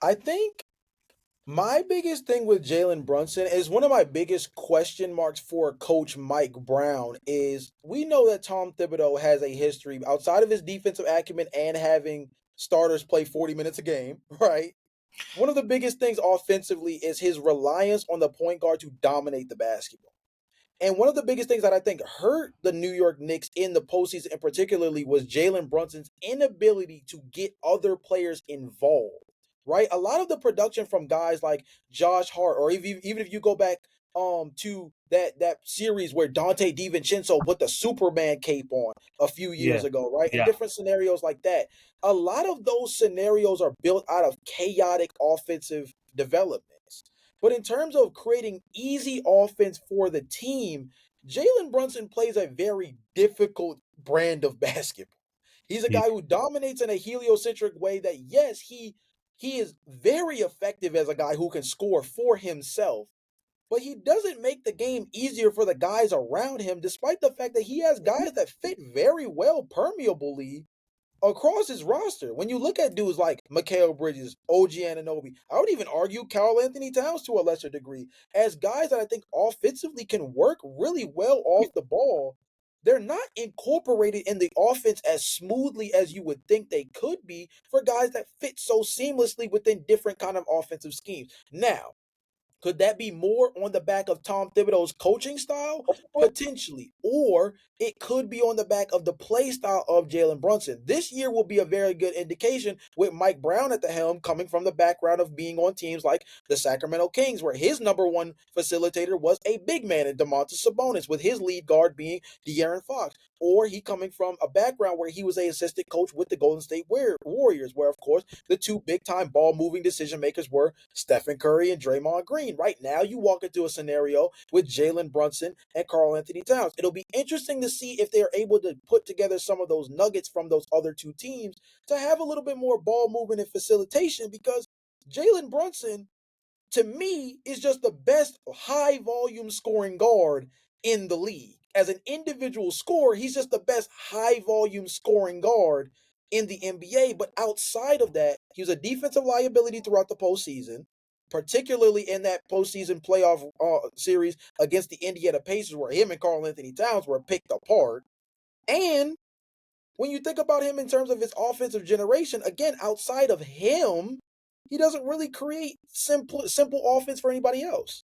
I think my biggest thing with Jalen Brunson is one of my biggest question marks for Coach Mike Brown is we know that Tom Thibodeau has a history outside of his defensive acumen and having starters play 40 minutes a game, right? One of the biggest things offensively is his reliance on the point guard to dominate the basketball. And one of the biggest things that I think hurt the New York Knicks in the postseason, and particularly, was Jalen Brunson's inability to get other players involved. Right, a lot of the production from guys like Josh Hart, or even if you go back to that series where Dante DiVincenzo put the Superman cape on a few years ago, right, and different scenarios like that. A lot of those scenarios are built out of chaotic offensive developments. But in terms of creating easy offense for the team, Jalen Brunson plays a very difficult brand of basketball. He's a guy who dominates in a heliocentric way that, yes, he is very effective as a guy who can score for himself, but he doesn't make the game easier for the guys around him, despite the fact that he has guys that fit very well permeably across his roster. When you look at dudes like Mikal Bridges, OG Anunoby, I would even argue Karl-Anthony Towns to a lesser degree, as guys that I think offensively can work really well off the ball. They're not incorporated in the offense as smoothly as you would think they could be for guys that fit so seamlessly within different kind of offensive schemes. Now, could that be more on the back of Tom Thibodeau's coaching style? Potentially. Or it could be on the back of the play style of Jalen Brunson. This year will be a very good indication with Mike Brown at the helm, coming from the background of being on teams like the Sacramento Kings, where his number 1 facilitator was a big man in Domantas Sabonis, with his lead guard being De'Aaron Fox. or he coming from a background where he was a assistant coach with the Golden State Warriors, where of course the two big time ball moving decision makers were Stephen Curry and Draymond Green. Right now, you walk into a scenario with Jalen Brunson and Karl Anthony Towns. It'll be interesting to see if they're able to put together some of those nuggets from those other two teams to have a little bit more ball movement and facilitation, because Jalen Brunson, to me, is just the best high volume scoring guard in the league. As an individual scorer, he's just the best high volume scoring guard in the NBA. But outside of that, he was a defensive liability throughout the postseason, particularly in that postseason playoff series against the Indiana Pacers, where him and Karl Anthony Towns were picked apart. And when you think about him in terms of his offensive generation, again, outside of him, he doesn't really create simple offense for anybody else.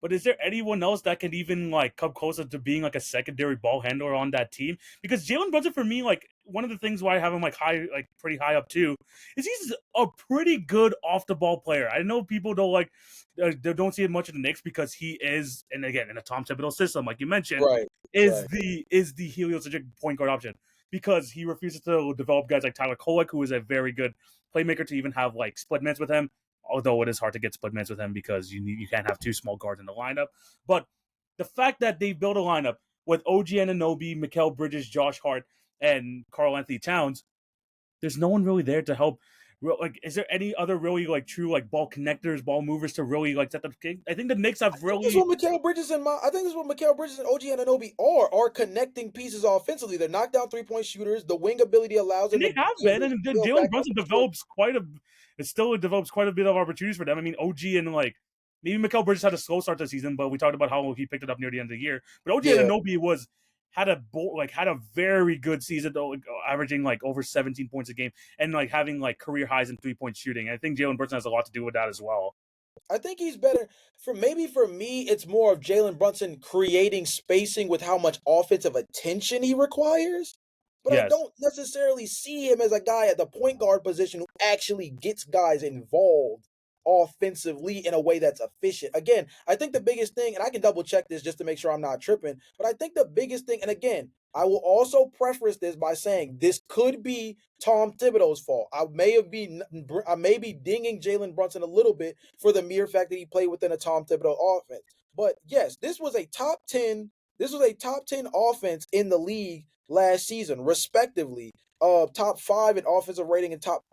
But is there anyone else that can even like come closer to being like a secondary ball handler on that team? Because Jalen Brunson, for me, like one of the things why I have him like high, like pretty high up too, is he's a pretty good off the ball player. I know people don't like they don't see it much in the Knicks because he is, and again in a Tom Thibodeau system, like you mentioned, Right. is the heliocentric point guard option because he refuses to develop guys like Tyler Kolek, who is a very good playmaker, to even have like split minutes with him. Although it is hard to get split minutes with him because you can't have two small guards in the lineup. But the fact that they built a lineup with OG Anunoby, Mikal Bridges, Josh Hart, and Karl Anthony Towns, there's no one really there to help. Like, is there any other really like true like ball connectors, ball movers to really like set the game? I think the Knicks have That's really. what Mikal Bridges and OG Anunoby are connecting pieces offensively. They're knockdown 3-point shooters. The wing ability allows them And to they have been, and build Jalen back up Brunson the court. develops it still develops quite a bit of opportunities for them. I mean, OG and like maybe Mikal Bridges had a slow start to the season, but we talked about how he picked it up near the end of the year. But OG Yeah, Anunoby had a very good season though, like, averaging like over 17 points a game and like having like career highs in 3-point shooting. I think Jalen Brunson has a lot to do with that as well. I think he's better. For me, it's more of Jalen Brunson creating spacing with how much offensive attention he requires. But I Yes. don't necessarily see him as a guy at the point guard position who actually gets guys involved offensively in a way that's efficient. Again, I think the biggest thing, and I can double check this just to make sure I'm not tripping, but I think the biggest thing, and again, I will also preface this by saying this could be Tom Thibodeau's fault. I may be dinging Jalen Brunson a little bit for the mere fact that he played within a Tom Thibodeau offense. But yes, this was a top 10. This was a top 10 offense in the league last season, respectively. Top 5 in offensive rating and top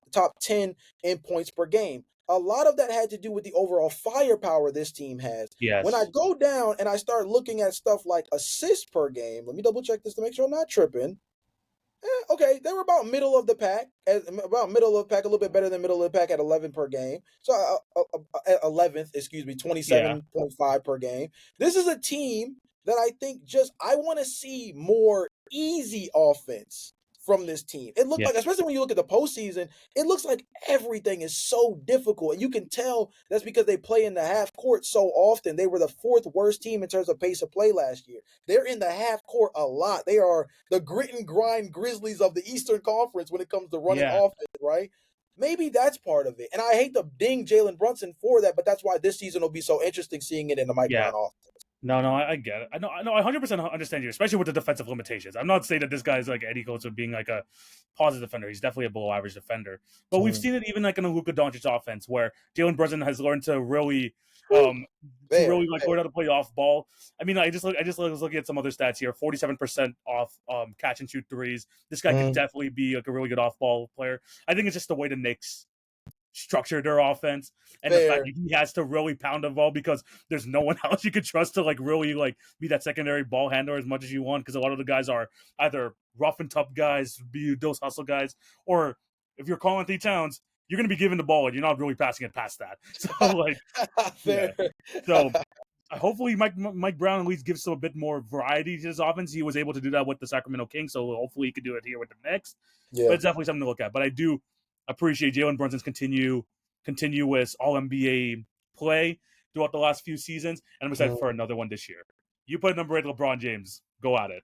10 in points per game. A lot of that had to do with the overall firepower this team has. When I Yes. go down and I start looking at stuff like assists per game, let me double check this to make sure I'm not tripping. Okay, they were about middle of the pack, a little bit better than middle of the pack at 11 per game. So 11th, excuse me, Yeah. 27.5 per game. This is a team that I think I want to see more easy offense from this team. It looked Yeah. like, especially when you look at the postseason, it looks like everything is so difficult. And you can tell that's because they play in the half court so often. They were the fourth worst team in terms of pace of play last year. They're in the half court a lot. They are the grit and grind Grizzlies of the Eastern Conference when it comes to running Yeah. offense, right? Maybe that's part of it. And I hate to ding Jalen Brunson for that, but that's why this season will be so interesting seeing it in the Mike Yeah. Brown offense. No, I get it. I know, I 100% understand you, especially with the defensive limitations. I'm not saying that this guy is like any close to being like a positive defender. He's definitely a below average defender. But we've Mm. seen it even like in a Luka Doncic offense where Jalen Brunson has learned to really, Whew. Fair, like fair. learn how to play off ball. I mean, I just was looking at some other stats here. 47% off catch and shoot threes. This guy could Mm. definitely be like a really good off ball player. I think it's just the way the Knicks structure their offense and the fact Fair. that he has to really pound the ball because there's no one else you could trust to like really like be that secondary ball handler as much as you want because a lot of the guys are either rough and tough guys, be those hustle guys, or if you're calling Anthony Towns, you're going to be given the ball and you're not really passing it past that. So like, yeah. Fair. So hopefully Mike Brown at least gives some a bit more variety to his offense. He was able to do that with the Sacramento Kings, so hopefully he could do it here with the Knicks. But Yeah. it's definitely something to look at. But I do appreciate Jalen Brunson's continuous All NBA play throughout the last few seasons, and I'm excited for Mm. another one this year. You put a number 8 LeBron James, go at it.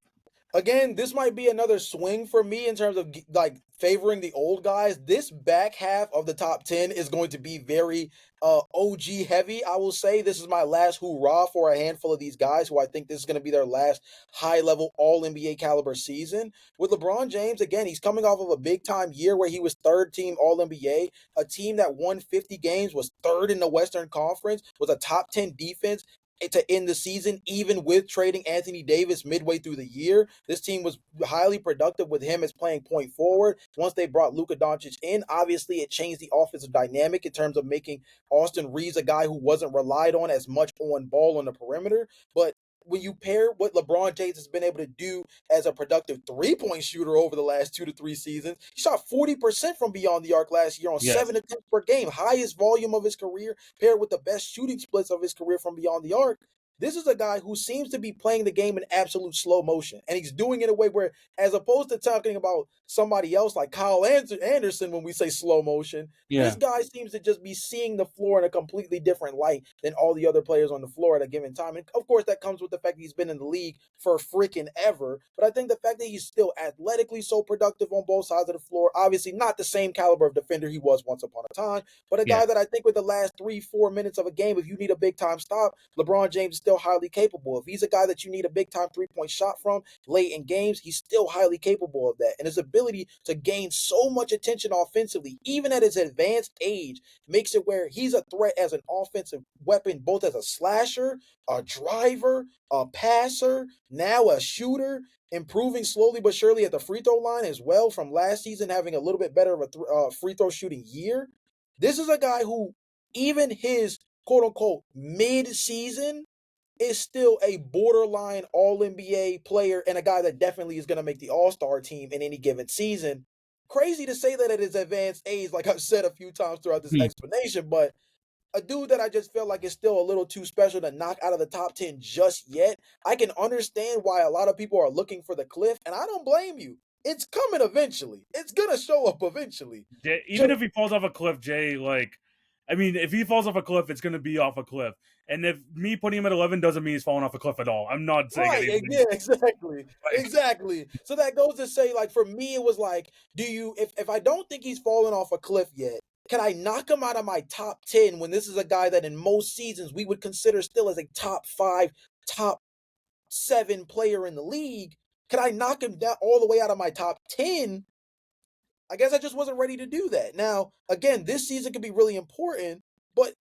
Again, this might be another swing for me in terms of like favoring the old guys. This back half of the top 10 is going to be very OG heavy. I will say this is my last hoorah for a handful of these guys who I think this is going to be their last high level all NBA caliber season. With LeBron James, again, he's coming off of a big time year where he was third team all NBA, a team that won 50 games, was third in the Western Conference, was a top 10 defense to end the season, even with trading Anthony Davis midway through the year. This team was highly productive with him as playing point forward. Once they brought Luka Doncic in, obviously it changed the offensive dynamic in terms of making Austin Reeves a guy who wasn't relied on as much on ball on the perimeter. But when you pair what LeBron James has been able to do as a productive 3-point shooter over the last 2 to 3 seasons, he shot 40% from beyond the arc last year on Yes. 7 attempts per game, highest volume of his career, paired with the best shooting splits of his career from beyond the arc. This is a guy who seems to be playing the game in absolute slow motion. And he's doing it in a way where, as opposed to talking about somebody else like Kyle Anderson when we say slow motion, this Yeah. guy seems to just be seeing the floor in a completely different light than all the other players on the floor at a given time. And of course, that comes with the fact that he's been in the league for freaking ever. But I think the fact that he's still athletically so productive on both sides of the floor, obviously not the same caliber of defender he was once upon a time, but a Yeah. guy that I think with the last 3-4 minutes of a game, if you need a big time stop, LeBron James is still highly capable. If he's a guy that you need a big time 3-point shot from late in games, he's still highly capable of that. And his ability to gain so much attention offensively, even at his advanced age, makes it where he's a threat as an offensive weapon, both as a slasher, a driver, a passer, now a shooter, improving slowly but surely at the free throw line as well from last season, having a little bit better of a free throw shooting year. This is a guy who, even his quote unquote mid season, is still a borderline all NBA player and a guy that definitely is going to make the All Star team in any given season. Crazy to say that at his advanced age, like I've said a few times throughout this Hmm. explanation, but a dude that I just feel like is still a little too special to knock out of the top 10 just yet. I can understand why a lot of people are looking for the cliff, and I don't blame you. It's coming eventually. It's going to show up eventually. Even if he falls off a cliff, Jay, like, I mean, if he falls off a cliff, it's going to be off a cliff. And if me putting him at 11 doesn't mean he's falling off a cliff at all. I'm not saying Right, anything. yeah, exactly. Like, Exactly. So that goes to say, like, for me, it was like, if I don't think he's fallen off a cliff yet, can I knock him out of my top 10 when this is a guy that in most seasons we would consider still as a top 5, top 7 player in the league? Can I knock him down all the way out of my top 10? I guess I just wasn't ready to do that. Now, again, this season could be really important, but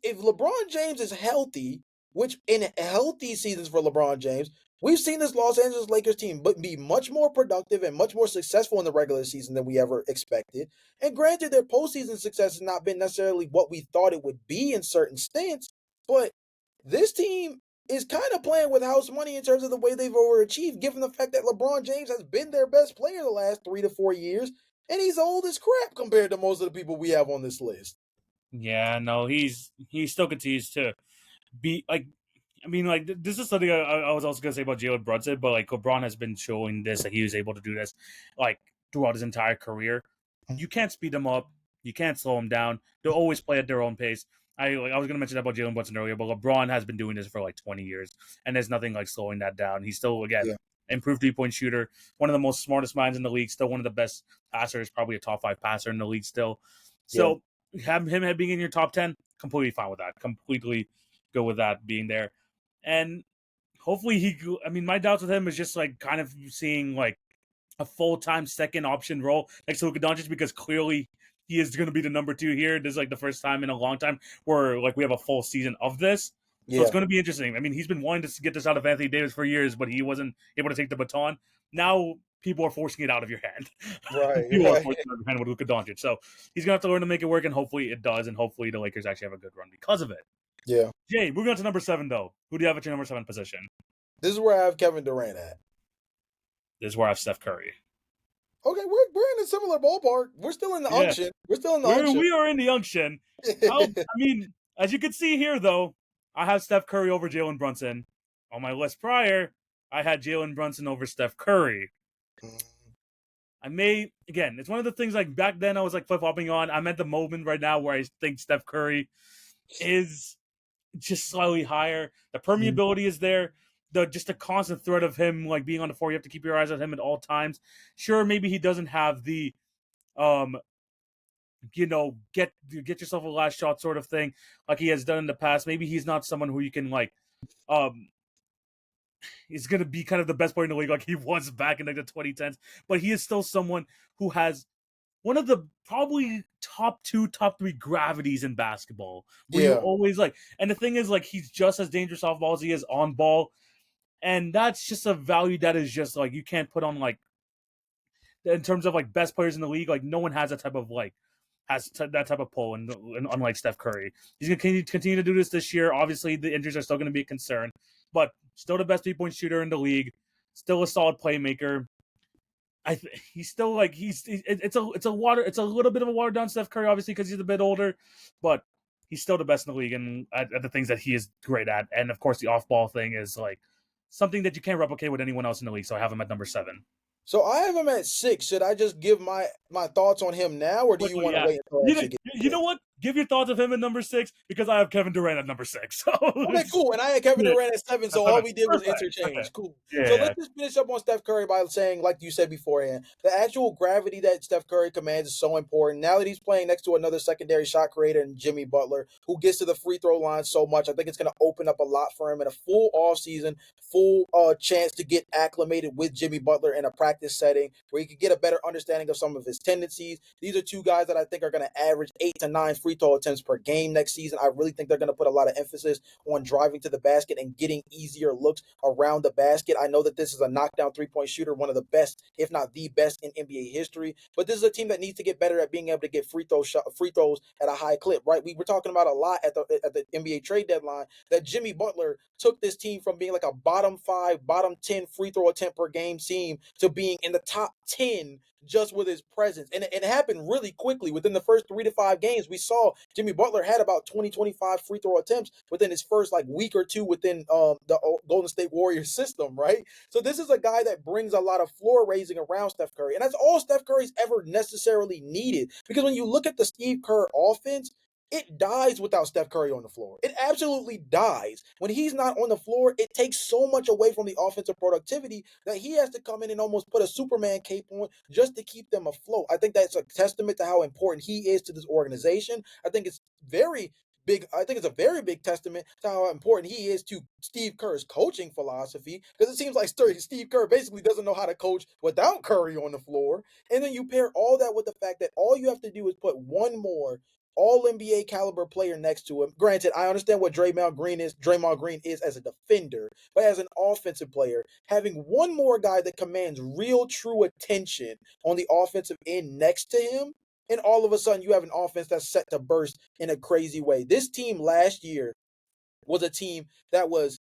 if LeBron James is healthy, which in healthy seasons for LeBron James, we've seen this Los Angeles Lakers team be much more productive and much more successful in the regular season than we ever expected. And granted, their postseason success has not been necessarily what we thought it would be in certain stints, but this team is kind of playing with house money in terms of the way they've overachieved, given the fact that LeBron James has been their best player the last 3 to 4 years, and he's old as crap compared to most of the people we have on this list. yeah, no, he still continues to be like. I mean, like this is something I was also gonna say about Jalen Brunson, but like LeBron has been showing this that he was able to do this, like throughout his entire career. You can't speed them up, you can't slow them down. They'll always play at their own pace. I was gonna mention that about Jalen Brunson earlier, but LeBron has been doing this for like 20 years, and there's nothing like slowing that down. He's still again Yeah, improved 3-point shooter, one of the most smartest minds in the league, still one of the best passers, probably a top 5 passer in the league still. yeah. So have him being in your top 10, completely fine with that. Completely go with that being there. And hopefully I mean, my doubts with him is just like kind of seeing like a full-time second option role next to Luka Doncic because clearly he is going to be the number 2 here. This is like the first time in a long time where like we have a full season of this. So it's Yeah, going to be interesting. I mean, he's been wanting to get this out of Anthony Davis for years, but he wasn't able to take the baton. Now people are forcing it out of your hand. right, People are right. forcing it out of your hand with Luka Doncic. So he's going to have to learn to make it work, and hopefully it does, and hopefully the Lakers actually have a good run because of it. Yeah. Jay, moving on to number 7, though. Who do you have at your number 7 position? This is where I have Kevin Durant at. This is where I have Steph Curry. Okay, we're in a similar ballpark. We're still in the Yeah, unction. We're still in the unction. we are in the unction. I mean, as you can see here, though, I have Steph Curry over Jalen Brunson. On my list prior, I had Jalen Brunson over Steph Curry. Again, it's one of the things like back then I was like flip flopping on. I'm at the moment right now where I think Steph Curry is just slightly higher. The permeability is there. just the constant threat of him like being on the floor. You have to keep your eyes on him at all times. Sure, maybe he doesn't have the um get yourself a last shot sort of thing like he has done in the past. Maybe he's not someone who you can like um he's gonna be kind of the best player in the league like he was back in like the 2010s, but he is still someone who has one of the probably top two, top three gravities in basketball. Where you Yeah. always like, and the thing is, like, he's just as dangerous off ball as he is on ball, and that's just a value that is just like you can't put on like in terms of like best players in the league. Like no one has that type of like that type of pull, and unlike Steph Curry, he's gonna continue to do this year. Obviously, the injuries are still going to be a concern, but still the best 3-point shooter in the league, still a solid playmaker. He's still like it's a little bit of a watered down Steph Curry, obviously because he's a bit older, but he's still the best in the league and at the things that he is great at. And of course, the off ball thing is like something that you can't replicate with anyone else in the league. So I have him at number 7. So I have him at 6. Should I just give my thoughts on him now, or do you Quickly, want to yeah. wait until I actually get You know what? Give your thoughts of him at number 6 because I have Kevin Durant at number 6. So Okay, cool. And I had Kevin yeah, Durant at 7, so all we did was perfect. Okay. interchange. Cool. So Yeah. let's just finish up on Steph Curry by saying, like you said beforehand, the actual gravity that Steph Curry commands is so important. Now that he's playing next to another secondary shot creator in Jimmy Butler, who gets to the free throw line so much, I think it's going to open up a lot for him in a full offseason, full chance to get acclimated with Jimmy Butler in a practice setting where he could get a better understanding of some of his tendencies. These are two guys that I think are going to average 8 to 9 free throw attempts per game next season. I really think they're going to put a lot of emphasis on driving to the basket and getting easier looks around the basket. I know that this is a knockdown 3-point shooter, one of the best, if not the best in NBA history. But this is a team that needs to get better at being able to get free throws at a high clip, right? We were talking about a lot at the NBA trade deadline that Jimmy Butler took this team from being like a bottom 5, bottom 10 free throw attempt per game team to being in the top 10 just with his presence. And it happened really quickly. Within the first 3 to 5 games, we saw Jimmy Butler had about 20, 25 free throw attempts within his first like week or two within the Golden State Warriors system, right? So this is a guy that brings a lot of floor raising around Steph Curry. And that's all Steph Curry's ever necessarily needed. Because when you look at the Steve Kerr offense, it dies without Steph Curry on the floor. It absolutely dies. When he's not on the floor, it takes so much away from the offensive productivity that he has to come in and almost put a Superman cape on just to keep them afloat. I think that's a testament to how important he is to this organization. I think it's very big. I think it's a very big testament to how important he is to Steve Kerr's coaching philosophy, because it seems like Steve Kerr basically doesn't know how to coach without Curry on the floor. And then you pair all that with the fact that all you have to do is put one more all NBA caliber player next to him. Granted, I understand what Draymond Green is as a defender, but as an offensive player, having one more guy that commands real true attention on the offensive end next to him, and all of a sudden you have an offense that's set to burst in a crazy way. This team last year was a team that was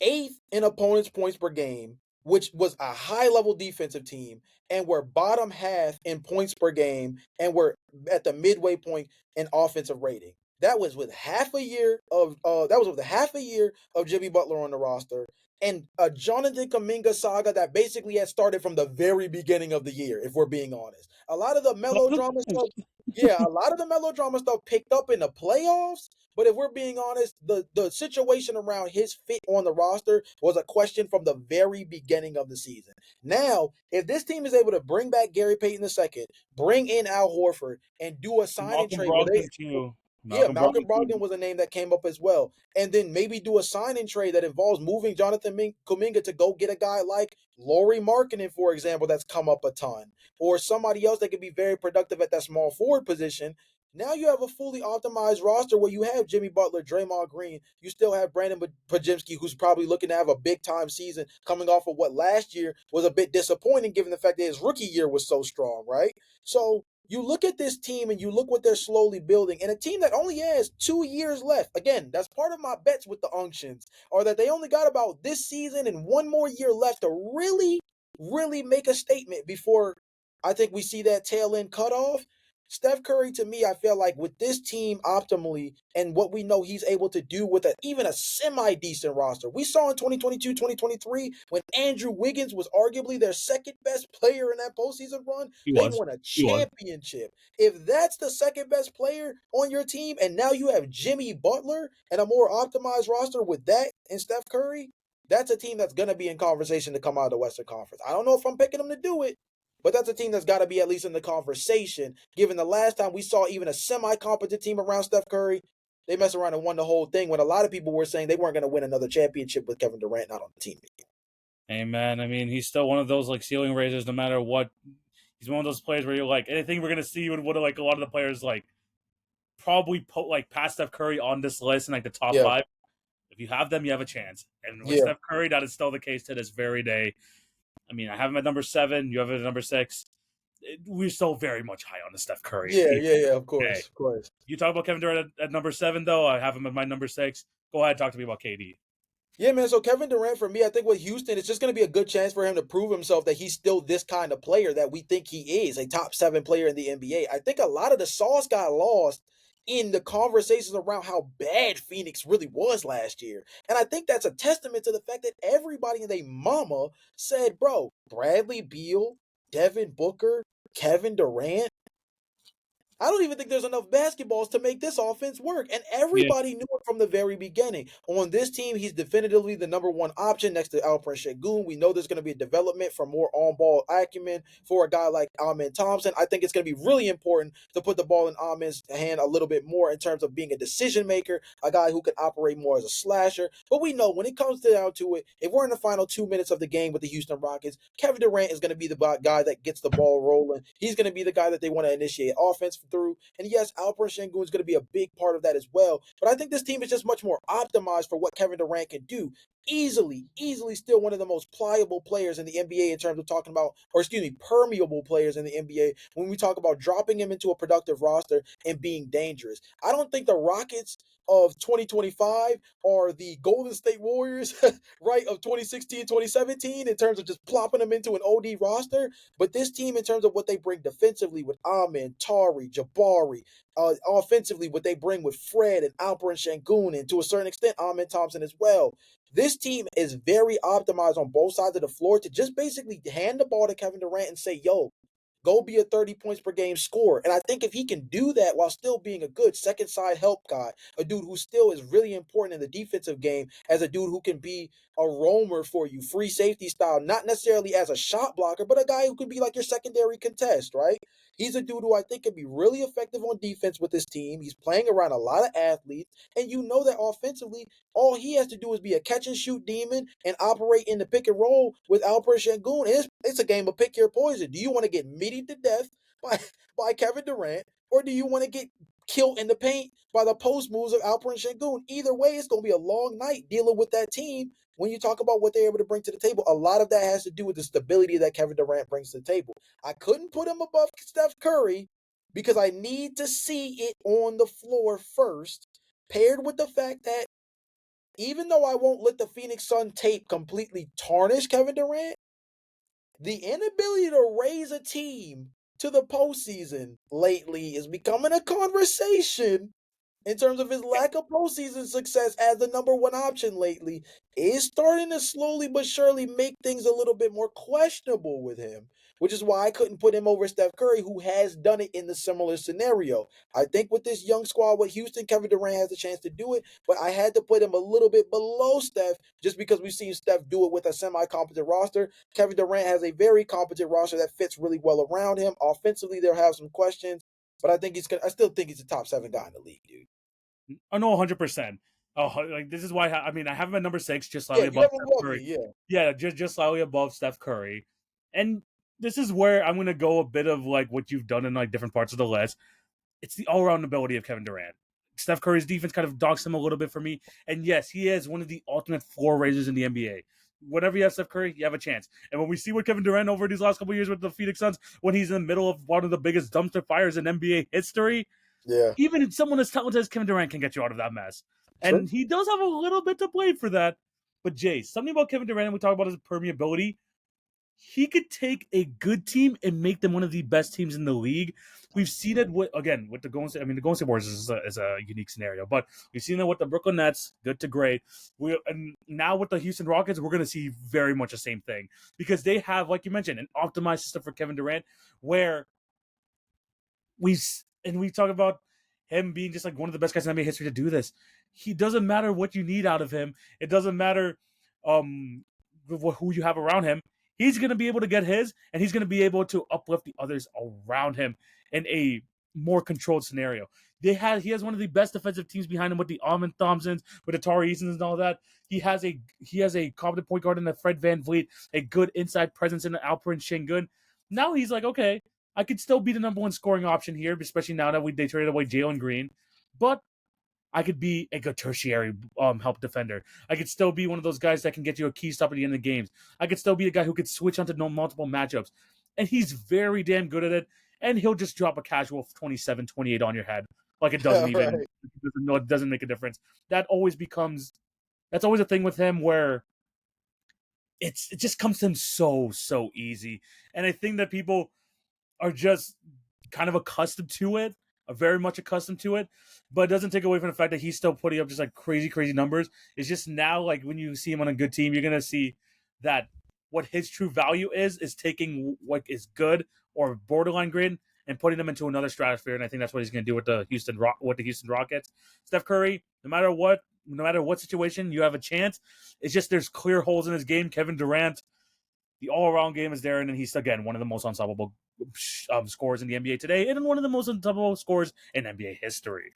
8th in opponents' points per game, which was a high level defensive team, and we're bottom half in points per game, and we're at the midway point in offensive rating. That was with half a year of Jimmy Butler on the roster, and a Jonathan Kuminga saga that basically had started from the very beginning of the year, if we're being honest. A lot of the melodrama stuff, yeah, a lot of the melodrama stuff picked up in the playoffs. But if we're being honest, the situation around his fit on the roster was a question from the very beginning of the season. Now, if this team is able to bring back Gary Payton II, bring in Al Horford, and do a sign and Malcolm trade where they Brogdon too. yeah, Malcolm Malcolm Brogdon Brogdon too. was a name that came up as well. And then maybe do a sign and trade that involves moving Jonathan Kuminga to go get a guy like Lauri Markkanen, for example, that's come up a ton, or somebody else that could be very productive at that small forward position. Now you have a fully optimized roster where you have Jimmy Butler, Draymond Green. You still have Brandon Pajimski, who's probably looking to have a big time season coming off of what last year was a bit disappointing given the fact that his rookie year was so strong, right? So you look at this team and you look what they're slowly building, and a team that only has 2 years left. Again, that's part of my bets with the Unctions, are that they only got about this season and one more year left to really, really make a statement before I think we see that tail end cutoff. Steph Curry, to me, I feel like with this team optimally and what we know he's able to do with even a semi decent roster. We saw in 2022, 2023, when Andrew Wiggins was arguably their second best player in that postseason run, He they was. won a He was. championship. If that's the second best player on your team, and now you have Jimmy Butler and a more optimized roster with that and Steph Curry, that's a team that's going to be in conversation to come out of the Western Conference. I don't know if I'm picking them to do it, but that's a team that's got to be at least in the conversation, given the last time we saw even a semi-competent team around Steph Curry, they messed around and won the whole thing when a lot of people were saying they weren't going to win another championship with Kevin Durant not on the team. Hey man, I mean, he's still one of those like ceiling raisers no matter what. He's one of those players where you're like, anything we're gonna see would like a lot of the players like probably put like past Steph Curry on this list in like the top Yeah, 5. If you have them, you have a chance. And with yeah. Steph Curry, that is still the case to this very day. I mean, I have him at number 7. You have it at number 6. We're still very much high on the Steph Curry. Yeah, of Okay. course, of course. You talk about Kevin Durant at number 7, though. I have him at my number 6. Go ahead, talk to me about KD. Yeah, man. So Kevin Durant, for me, I think with Houston, it's just going to be a good chance for him to prove himself that he's still this kind of player that we think he is, a top 7 player in the NBA. I think a lot of the sauce got lost in the conversations around how bad Phoenix really was last year. And I think that's a testament to the fact that everybody and their mama said, bro, Bradley Beal, Devin Booker, Kevin Durant, I don't even think there's enough basketballs to make this offense work. And Yeah. everybody knew it from the very beginning. On this team, he's definitively the number 1 option next to Alperen Şengün. We know there's going to be a development for more on-ball acumen for a guy like Amen Thompson. I think it's going to be really important to put the ball in Amen's hand a little bit more in terms of being a decision maker, a guy who can operate more as a slasher. But we know when it comes down to it, if we're in the final 2 minutes of the game with the Houston Rockets, Kevin Durant is going to be the guy that gets the ball rolling. He's going to be the guy that they want to initiate offense through. And yes, Alperen Şengün is going to be a big part of that as well. But I think this team is just much more optimized for what Kevin Durant can do. Easily still one of the most pliable players in the NBA in terms of talking about, or excuse me, permeable players in the NBA when we talk about dropping him into a productive roster and being dangerous. I don't think the Rockets of 2025 are the Golden State Warriors, right, of 2016, 2017 in terms of just plopping them into an OD roster. But this team, in terms of what they bring defensively with Amen, Tari, Jabari, offensively, what they bring with Fred and Alperen Şengün, and to a certain extent, Amen Thompson as well. This team is very optimized on both sides of the floor to just basically hand the ball to Kevin Durant and say, yo, go be a 30 points per game scorer. And I think if he can do that while still being a good second side help guy, a dude who still is really important in the defensive game, as a dude who can be a roamer for you, free safety style, not necessarily as a shot blocker, but a guy who could be like your secondary contest, right? He's a dude who I think can be really effective on defense with this team. He's playing around a lot of athletes, and you know that offensively, all he has to do is be a catch and shoot demon and operate in the pick and roll with Alperen Şengün. It's a game of pick your poison. Do you want to get meaty to death by Kevin Durant, or do you want to get killed in the paint by the post moves of Alperen Şengün? Either way, it's going to be a long night dealing with that team. When you talk about what they're able to bring to the table, a lot of that has to do with the stability that Kevin Durant brings to the table. I couldn't put him above Steph Curry because I need to see it on the floor first, paired with the fact that even though I won't let the Phoenix Sun tape completely tarnish Kevin Durant, the inability to raise a team to the postseason lately is becoming a conversation in terms of his lack of postseason success as the number 1 option lately is starting to slowly but surely make things a little bit more questionable with him, which is why I couldn't put him over Steph Curry, who has done it in the similar scenario. I think with this young squad with Houston, Kevin Durant has a chance to do it, but I had to put him a little bit below Steph just because we've seen Steph do it with a semi-competent roster. Kevin Durant has a very competent roster that fits really well around him. Offensively, they'll have some questions, but I still think he's a top 7 guy in the league, dude. Oh no, 100%. Oh, like this is why I mean I have him at number 6, just Yeah, slightly you above have him Steph above me, Curry. yeah. Yeah, just slightly above Steph Curry. And this is where I'm gonna go a bit of like what you've done in like different parts of the list. It's the all-around ability of Kevin Durant. Steph Curry's defense kind of dogs him a little bit for me. And yes, he is one of the ultimate floor raisers in the NBA. Whenever you have Steph Curry, you have a chance. And when we see what Kevin Durant over these last couple of years with the Phoenix Suns, when he's in the middle of one of the biggest dumpster fires in NBA history, Yeah. even someone as talented as Kevin Durant can get you out of that mess. True. And he does have a little bit to play for that. But Jay, something about Kevin Durant, we talk about his permeability. He could take a good team and make them one of the best teams in the league. We've seen it with the Golden State. I mean, the Golden State Warriors is a unique scenario, but we've seen it with the Brooklyn Nets, good to great. And now with the Houston Rockets, we're going to see very much the same thing because they have, like you mentioned, an optimized system for Kevin Durant, where we talk about him being just like one of the best guys in NBA history to do this. He doesn't matter what you need out of him. It doesn't matter who you have around him, he's going to be able to get his, and he's going to be able to uplift the others around him in a more controlled scenario. He has one of the best defensive teams behind him with the Almond Thompsons, with the Tari Easons and all that. He has a competent point guard in the Fred Van Vliet, a good inside presence in the Alperen Şengün. Now he's like, okay, I could still be the number one scoring option here, especially now that they traded away Jalen Green. But I could be a good tertiary help defender. I could still be one of those guys that can get you a key stop at the end of the games. I could still be a guy who could switch onto multiple matchups. And he's very damn good at it. And he'll just drop a casual 27, 28 on your head. Like it doesn't even, Right. it doesn't make a difference. That's always a thing with him where it just comes to him so easy. And I think that people are just kind of accustomed to it, are very much accustomed to it, but it doesn't take away from the fact that he's still putting up just like crazy numbers. It's just now like when you see him on a good team, you're gonna see that what his true value is taking what is good or borderline great and putting them into another stratosphere. And I think that's what he's gonna do with the Houston Rockets. Steph Curry, no matter what situation, you have a chance. It's just there's clear holes in his game. Kevin Durant, the all-around game is there, and then he's again one of the most unstoppable scorers in the NBA today, and one of the most unstoppable scorers in NBA history.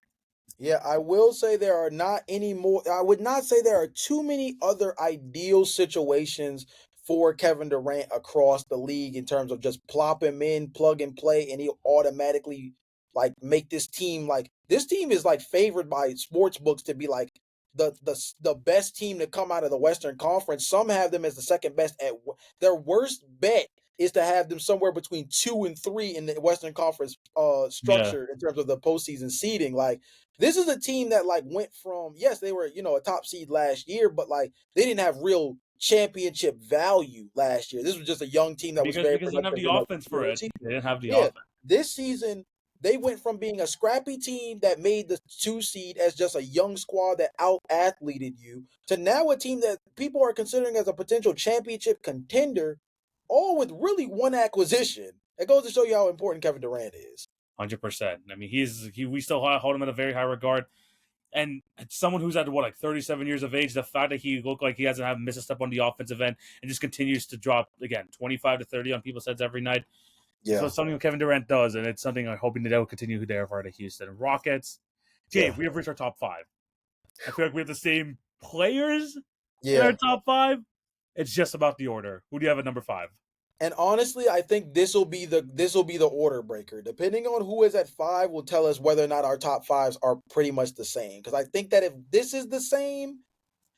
Yeah, I will say there are not any more. I would not say there are too many other ideal situations for Kevin Durant across the league in terms of just plop him in, plug and play, and he'll automatically like make this team is like favored by sports books to be like the best team to come out of the Western Conference. Some have them as the second best at their worst bet is to have them somewhere between 2 and 3 in the Western Conference Yeah, structure in terms of the postseason seeding. Like this is a team that like went from yes they were a top seed last year, but like they didn't have real championship value last year. This was just a young team that was because very they didn't have productive the in the offense for regular it. season. They didn't have the Yeah, offense. this season they went from being a scrappy team that made the 2 seed as just a young squad that out athleted you to now a team that people are considering as a potential championship contender, all with really one acquisition. It goes to show you how important Kevin Durant is. 100%. I mean, we still hold him in a very high regard. And someone who's at what, like 37 years of age, the fact that he looked like he hasn't missed a step on the offensive end and just continues to drop again 25 to 30 on people's heads every night. It's Yeah, something Kevin Durant does, and it's something I'm hoping that will continue there for the Houston Rockets. yeah, Dave, we have reached our top five. I feel like we have the same players in our yeah. top five. It's just about the order. Who do you have at number five? And honestly, I think this will be the order breaker. Depending on who is at 5 will tell us whether or not our top fives are pretty much the same. Because I think that if this is the same,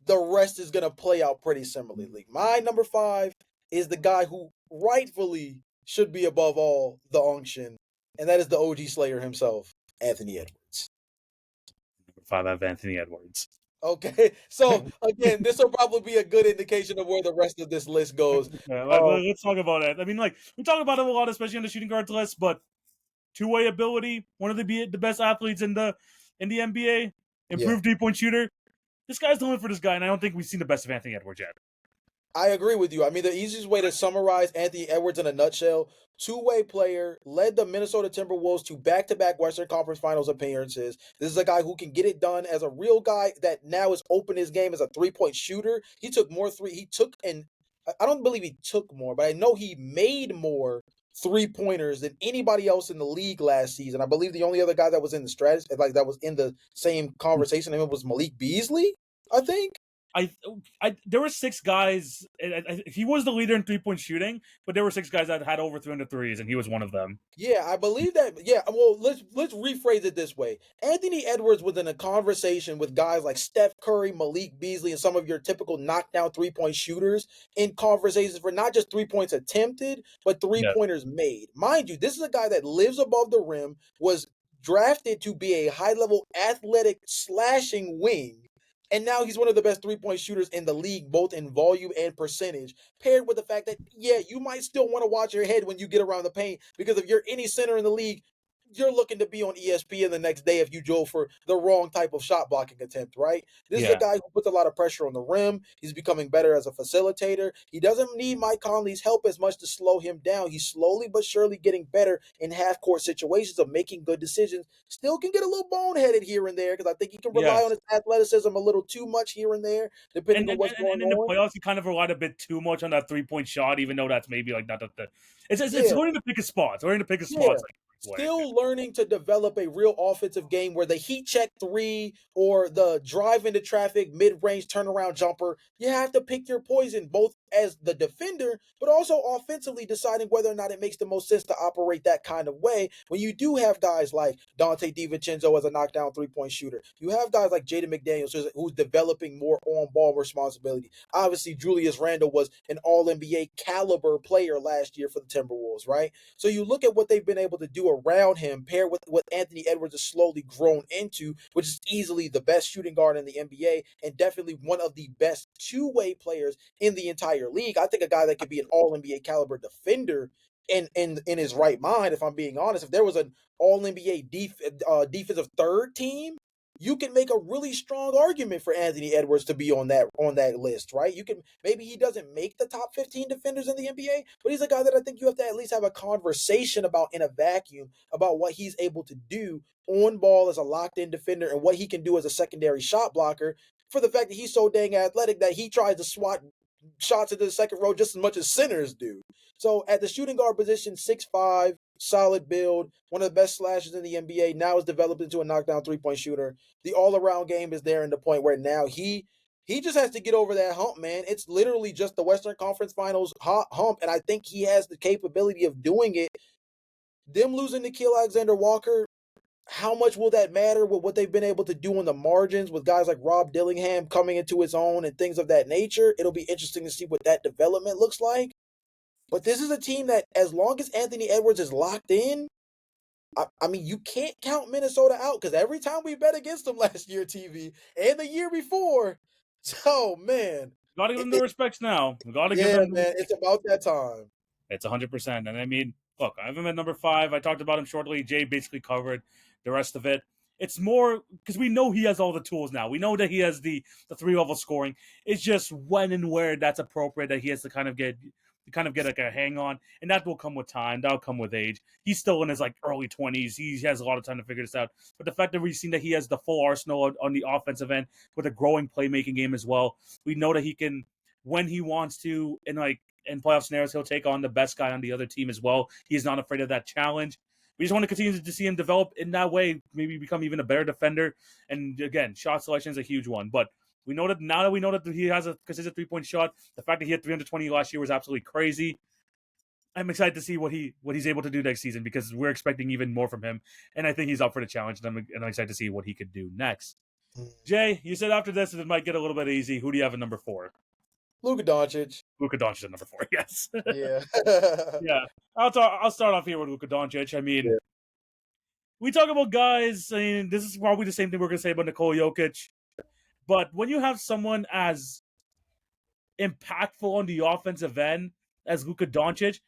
the rest is gonna play out pretty similarly. My number 5 is the guy who rightfully should be above all the unction, and that is the OG Slayer himself, Anthony Edwards. Number five, I have Anthony Edwards. Okay, so again, this will probably be a good indication of where the rest of this list goes. Yeah, Um, let's talk about it. I mean, like we talk about it a lot, especially on the shooting guards list, but two-way ability, one of the best athletes in the NBA, yeah. improved three-point shooter. This guy's the limit for this guy, and I don't think we've seen the best of Anthony Edwards yet. I agree with you. I mean, the easiest way to summarize Anthony Edwards in a nutshell: two-way player, led the Minnesota Timberwolves to back-to-back Western Conference Finals appearances. This is a guy who can get it done as a real guy that now has opened his game as a three-point shooter. He took more three. He took and I don't believe he took more, but I know he made more three-pointers than anybody else in the league last season. I believe the only other guy that was in the strategy, like that was in the same conversation, was Malik Beasley. I think. I, there were six guys. He was the leader in 3-point shooting, but there were six guys that had over 300 threes, and he was one of them. Yeah, I believe that. Yeah, well, let's rephrase it this way. Anthony Edwards was in a conversation with guys like Steph Curry, Malik Beasley, and some of your typical knockdown three-point shooters in conversations for not just 3 points attempted, but Yeah, three-pointers made. Mind you, this is a guy that lives above the rim, was drafted to be a high-level athletic slashing wing. And now he's one of the best three-point shooters in the league, both in volume and percentage, paired with the fact that, yeah, you might still want to watch your head when you get around the paint, because if you're any center in the league, you're looking to be on ESPN the next day if you go for the wrong type of shot blocking attempt, right? This is a Yeah. guy who puts a lot of pressure on the rim. He's becoming better as a facilitator. He doesn't need Mike Conley's help as much to slow him down. He's slowly but surely getting better in half court situations of making good decisions. Still can get a little boneheaded here and there because I think he can rely on Yes. his athleticism a little too much here and there, depending And on and, what's and, going and in the on. playoffs, he kind of relied a bit too much on that 3-point shot, even though that's maybe like not the. It's Yeah. learning to pick his spots. Learning to pick his Yeah. spots like player. Still learning to develop a real offensive game where the heat check three or the drive into traffic mid range turnaround jumper, you have to pick your poison both as the defender, but also offensively deciding whether or not it makes the most sense to operate that kind of way. When you do have guys like Dante DiVincenzo as a knockdown 3-point shooter, you have guys like Jaden McDaniels who's developing more on ball responsibility. Obviously, Julius Randle was an all NBA caliber player last year for the Timberwolves, right? So you look at what they've been able to do around him, paired with what Anthony Edwards has slowly grown into, which is easily the best shooting guard in the NBA and definitely one of the best two-way players in the entire league. I think a guy that could be an all NBA caliber defender in his right mind, if I'm being honest. If there was an all NBA defensive third team, you can make a really strong argument for Anthony Edwards to be on that list, right? You can maybe he doesn't make the top 15 defenders in the NBA, but he's a guy that I think you have to at least have a conversation about in a vacuum about what he's able to do on ball as a locked in defender and what he can do as a secondary shot blocker for the fact that he's so dang athletic that he tries to swat shots into the second row just as much as centers do. So at the shooting guard position, 6'5", solid build, one of the best slashers in the NBA. Now is developed into a knockdown 3-point shooter. The all around game is there in the point where now he just has to get over that hump, man. It's literally just the Western Conference Finals hump, and I think he has the capability of doing it. Them losing to Nikhil Alexander Walker, how much will that matter with what they've been able to do on the margins with guys like Rob Dillingham coming into his own and things of that nature? It'll be interesting to see what that development looks like. But this is a team that, as long as Anthony Edwards is locked in, I mean, you can't count Minnesota out because every time we bet against them last year, TV, and the year before, so man, Gotta give them the respects now. We gotta give yeah, them the man, it's about that time. It's 100%. And I mean, look, I have him at number 5. I talked about him shortly. Jay basically covered the rest of it. It's more because we know he has all the tools now. We know that he has the 3-level scoring. It's just when and where that's appropriate that he has to kind of get like a hang on, and that will come with time. That'll come with age. He's still in his like early 20s. He has a lot of time to figure this out. But the fact that we've seen that he has the full arsenal on the offensive end with a growing playmaking game as well, we know that he can, when he wants to, in playoff scenarios, he'll take on the best guy on the other team as well. He's not afraid of that challenge. We just want to continue to see him develop in that way, maybe become even a better defender. And again, shot selection is a huge one. But we know that now that we know that he has a consistent 3-point shot, the fact that he had 320 last year was absolutely crazy. I'm excited to see what he's able to do next season because we're expecting even more from him. And I think he's up for the challenge, and I'm excited to see what he could do next. Jay, you said after this it might get a little bit easy. Who do you have at number 4? Luka Doncic. Luka Doncic at number 4. Yes. Yeah. Yeah. I'll start off here with Luka Doncic. I mean, Yeah. we talk about guys. I mean, this is probably the same thing we're going to say about Nikola Jokic. But when you have someone as impactful on the offensive end as Luka Doncic,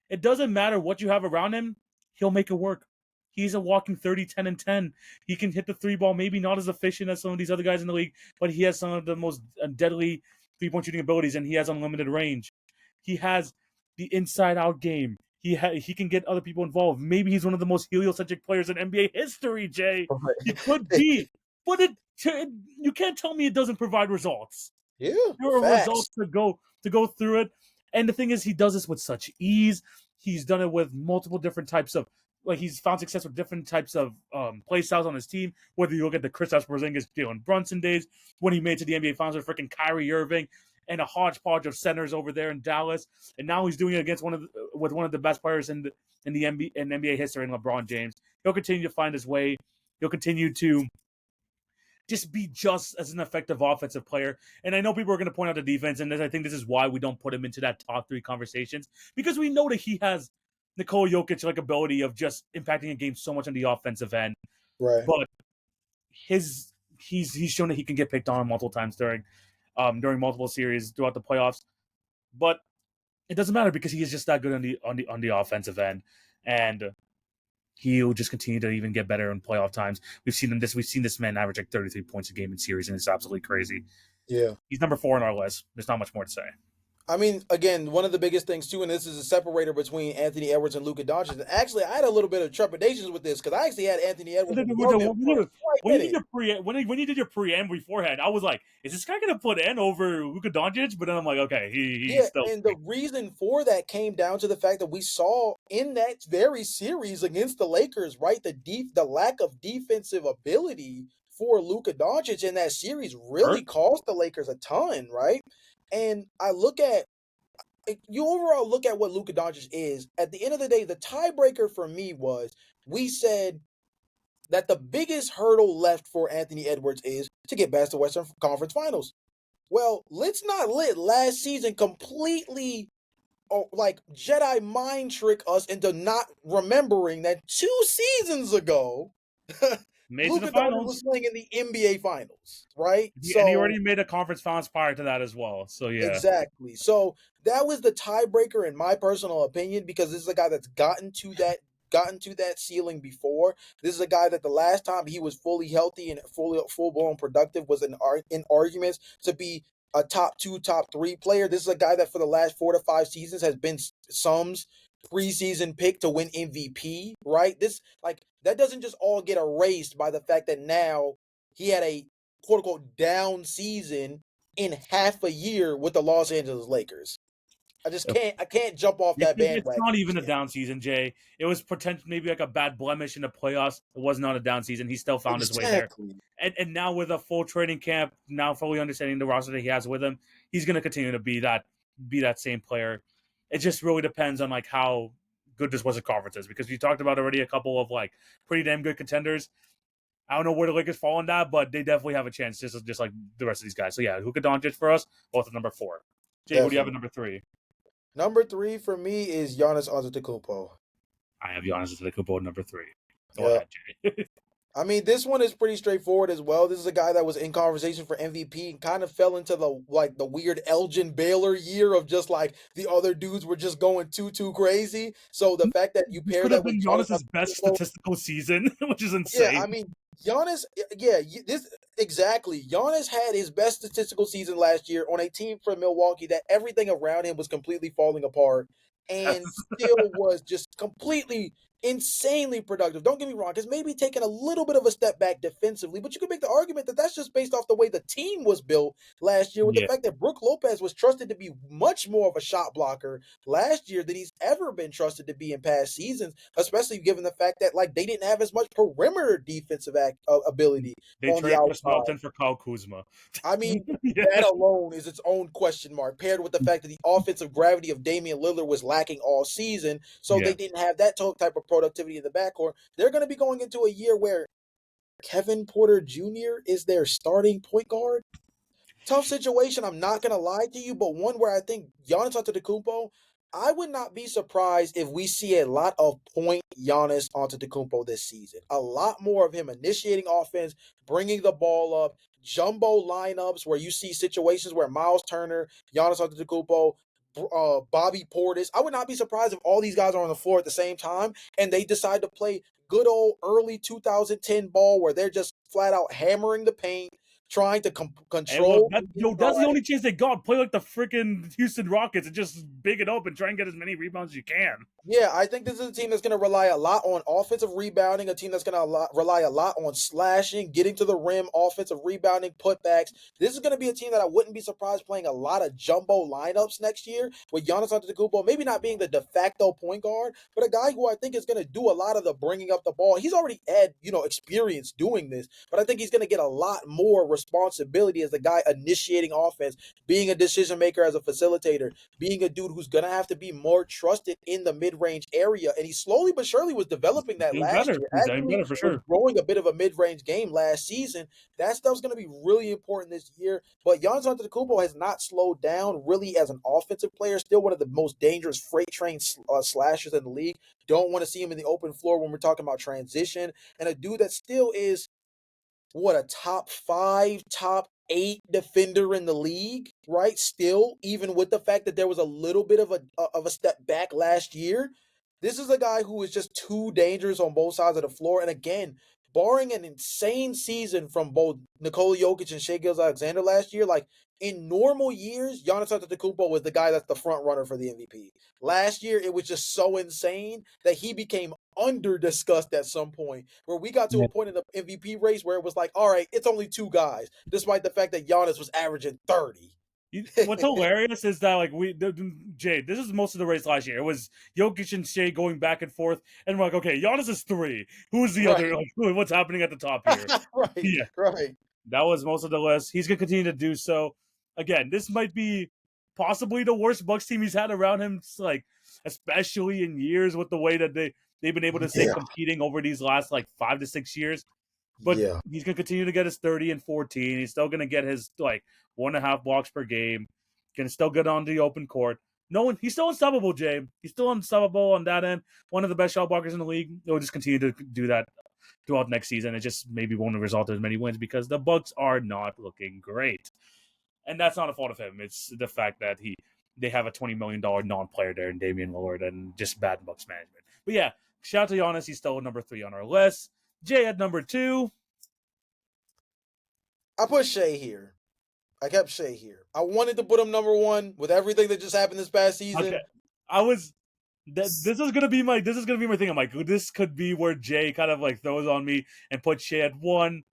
it doesn't matter what you have around him, he'll make it work. He's a walking 30, 10, and 10. He can hit the 3-ball, maybe not as efficient as some of these other guys in the league, but he has some of the most deadly 3-point shooting abilities, and he has unlimited range. He has the inside-out game. He can get other people involved. Maybe he's one of the most heliocentric players in NBA history, Jay. He could be. But you can't tell me it doesn't provide results. Yeah, There are facts. results to go through it. And the thing is, he does this with such ease. He's done it with multiple different types of, he's found success with different types of play styles on his team. Whether you look at the Kristaps Porzingis, Jalen Brunson days, when he made to the NBA Finals with freaking Kyrie Irving and a hodgepodge of centers over there in Dallas, and now he's doing it against one of the best players in the NBA history, in LeBron James. He'll continue to find his way. He'll continue to just be just as an effective offensive player. And I know people are going to point out the defense, and I think this is why we don't put him into that top 3 conversations, because we know that he has Nikola Jokic-like ability of just impacting a game so much on the offensive end. Right. But he's shown that he can get picked on multiple times during multiple series throughout the playoffs. But it doesn't matter because he is just that good on the offensive end. And he'll just continue to even get better in playoff times. We've seen this man average like 33 points a game in series, and it's absolutely crazy. Yeah. He's number 4 on our list. There's not much more to say. I mean, again, one of the biggest things too, and this is a separator between Anthony Edwards and Luka Doncic. And actually, I had a little bit of trepidations with this because I actually had Anthony Edwards above him for a slight When minute. you did your preamble beforehand, I was like, "Is this guy gonna put N over Luka Doncic?" But then I'm like, "Okay, he's Yeah, still." and the reason for that came down to the fact that we saw in that very series against the Lakers, right, the lack of defensive ability for Luka Doncic in that series really Hurt. cost the Lakers a ton, right? And I look at you overall look at what Luka Doncic is. At the end of the day, the tiebreaker for me was we said that the biggest hurdle left for Anthony Edwards is to get past the Western Conference Finals. Well, let's not let last season completely like Jedi mind trick us into not remembering that 2 seasons ago, Made to the Luka Doncic was finals, playing in the NBA Finals, right? and he So already made a conference finals prior to that as well. So yeah, exactly. So that was the tiebreaker in my personal opinion because this is a guy that's gotten to that ceiling before. This is a guy that the last time he was fully healthy and full blown productive was in arguments to be a top 2, top 3 player. This is a guy that for the last 4 to 5 seasons has been some's preseason pick to win MVP, right? This like that doesn't just all get erased by the fact that now he had a quote unquote down season in half a year with the Los Angeles Lakers. I can't jump off that it's bandwagon not just even a yet. down season, Jay. It was potentially maybe like a bad blemish in the playoffs. It was not a down season. He still found his way there. Exactly. And now with a full training camp, now fully understanding the roster that he has with him, he's going to continue to be that same player. It just really depends on like how good this was a conference is because we talked about already a couple of like pretty damn good contenders. I don't know where the Lakers fall in that, but they definitely have a chance, just like the rest of these guys. So yeah, Luka Doncic for us, both at number 4. Jay, who do you have at Definitely. number 3? Number 3 for me is Giannis Antetokounmpo. I have Giannis Antetokounmpo at number 3. Go Yeah. ahead, Jay. I mean, this one is pretty straightforward as well. This is a guy that was in conversation for MVP and kind of fell into the weird Elgin Baylor year of just like the other dudes were just going too crazy. So the fact that you This pair could have that with been Giannis Giannis's best Antetokounmpo. statistical season, which is Yeah, insane. I mean, Giannis, yeah, this exactly. Giannis had his best statistical season last year on a team from Milwaukee that everything around him was completely falling apart and still was just completely insanely productive. Don't get me wrong, it's maybe taking a little bit of a step back defensively, but you can make the argument that that's just based off the way the team was built last year with the Yeah, fact that Brook Lopez was trusted to be much more of a shot blocker last year than he's ever been trusted to be in past seasons, especially given the fact that like they didn't have as much perimeter defensive ability they on the traded Chris outside. Middleton for Kyle Kuzma. I mean, Yeah, that alone is its own question mark, paired with the fact that the offensive gravity of Damian Lillard was lacking all season. So yeah. they didn't have that type of productivity in the backcourt. They're going to be going into a year where Kevin Porter Jr. is their starting point guard. Tough situation, I'm not gonna lie to you, but one where I think Giannis Antetokounmpo, I would not be surprised if we see a lot of point Giannis Antetokounmpo this season. A lot more of him initiating offense, bringing the ball up, jumbo lineups where you see situations where Miles Turner, Giannis Antetokounmpo, Bobby Portis. I would not be surprised if all these guys are on the floor at the same time and they decide to play good old early 2010 ball where they're just flat out hammering the paint, trying to And well, control and that's the drive. only chance they got. Play like the freaking Houston Rockets and just big it up and try and get as many rebounds as you can. Yeah, I think this is a team that's going to rely a lot on offensive rebounding, a team that's going to rely a lot on slashing, getting to the rim, offensive rebounding, putbacks. This is going to be a team that I wouldn't be surprised playing a lot of jumbo lineups next year with Giannis Antetokounmpo maybe not being the de facto point guard, but a guy who I think is going to do a lot of the bringing up the ball. He's already had, experience doing this, but I think he's going to get a lot more responsibility as the guy initiating offense, being a decision maker as a facilitator, being a dude who's going to have to be more trusted in the mid-range area. And he slowly but surely was developing that Getting last better. year. He's getting Actually, better for was sure. growing a bit of a mid-range game last season. That stuff's going to be really important this year. But Giannis Antetokounmpo has not slowed down really as an offensive player. Still one of the most dangerous freight train slashers in the league. Don't want to see him in the open floor when we're talking about transition. And a dude that still is a top 5, top 8 defender in the league, right? Still, even with the fact that there was a little bit of a step back last year, This is a guy who is just too dangerous on both sides of the floor. And again, barring an insane season from both Nikola Jokic and Shai Gilgeous-Alexander last year, like in normal years, Giannis Antetokounmpo was the guy that's the front runner for the MVP. Last year, it was just so insane that he became under discussed at some point, where we got to Yeah. a point in the MVP race where it was like, all right, it's only two guys, despite the fact that Giannis was averaging 30. What's hilarious is that Jay, this is most of the race last year. It was Jokic and Shea going back and forth, and we're like, okay, Giannis is 3. Who's the other? Right. Like, what's happening at the top here? Right. Yeah, Right. that was most of the list. He's gonna continue to do so. Again, this might be possibly the worst Bucks team he's had around him, like especially in years with the way that they've been able to stay Yeah. competing over these last like 5 to 6 years. But Yeah. he's gonna continue to get his 30 and 14. He's still gonna get his like 1.5 blocks per game. Can still get on the open court. No one, he's still unstoppable, Jay. He's still unstoppable on that end. One of the best shot blockers in the league. He'll just continue to do that throughout next season. It just maybe won't result in as many wins because the Bucks are not looking great. And that's not a fault of him. It's the fact that they have a $20 million non-player there in Damian Lillard and just bad Bucks management. But yeah, shout out to Giannis. He's still number 3 on our list. Jay at number 2. I put Shea here. I kept Shea here. I wanted to put him number 1 with everything that just happened this past season. Okay, I was. This is gonna be my thing. I'm like, this could be where Jay kind of like throws on me and puts Shea at 1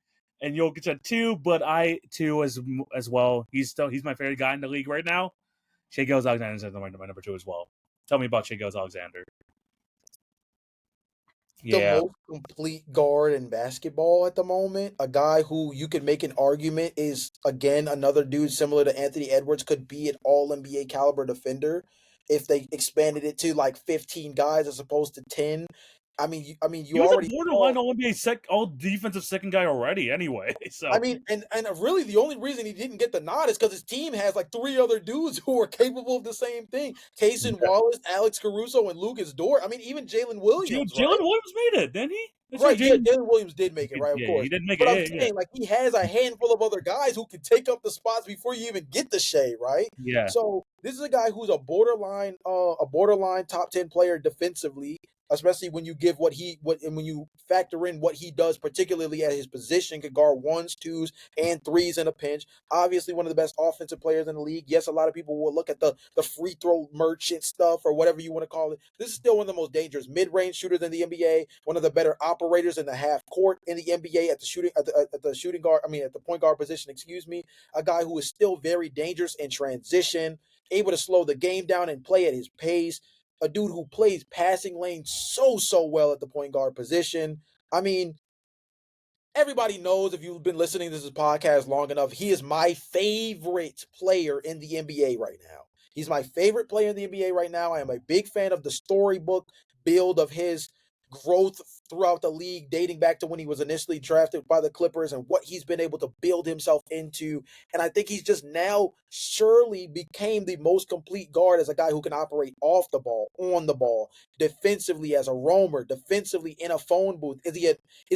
and Jokic at 2, but I too as well. He's my favorite guy in the league right now. Shai Gilgeous-Alexander is my number 2 as well. Tell me about Shai Gilgeous-Alexander. The Yeah, most complete guard in basketball at the moment. A guy who you could make an argument is, again, another dude similar to Anthony Edwards, could be an all NBA caliber defender if they expanded it to like 15 guys as opposed to 10. he You was a already borderline all NBA all defensive second guy already. Anyway, so and really the only reason he didn't get the nod is because his team has like 3 other dudes who are capable of the same thing. yeah. Kaysen Wallace, Alex Caruso, and Lucas Dort. I mean, even Jalen Williams, Jalen right? Williams made it, didn't he? That's right, Right, yeah, Jalen. Jalen Williams did make it, right, of Yeah, he course. didn't make But I'm it. Yeah, saying, like, he has a handful of other guys who can take up the spots before you even get the Shea, right? yeah. So this is a guy who's a borderline top 10 player defensively, especially when you give and when you factor in what he does, particularly at his position, could guard 1s, 2s, and 3s in a pinch. Obviously, one of the best offensive players in the league. Yes, a lot of people will look at the free throw merchant stuff or whatever you want to call it. This is still one of the most dangerous mid-range shooters in the NBA. One of the better operators in the half court in the NBA at the shooting guard. At the point guard position. Excuse me. A guy who is still very dangerous in transition, able to slow the game down and play at his pace. A dude who plays passing lane so well at the point guard position. I mean, everybody knows, if you've been listening to this podcast long enough, he is my favorite player in the NBA right now. He's my favorite player in the NBA right now. I am a big fan of the storybook build of his growth throughout the league, dating back to when he was initially drafted by the Clippers and what he's been able to build himself into. And I think he's just now surely became the most complete guard as a guy who can operate off the ball, on the ball, defensively as a roamer, defensively in a phone booth. Is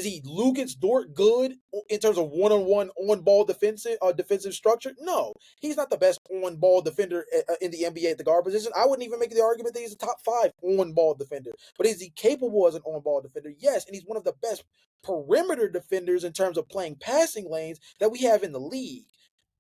he Lucas Dort good in terms of one-on-one on-ball defensive structure? No, he's not the best on-ball defender in the NBA at the guard position. I wouldn't even make the argument that he's a top 5 on-ball defender. But is he capable as an on-ball defender? Yes, and he's one of the best perimeter defenders in terms of playing passing lanes that we have in the league.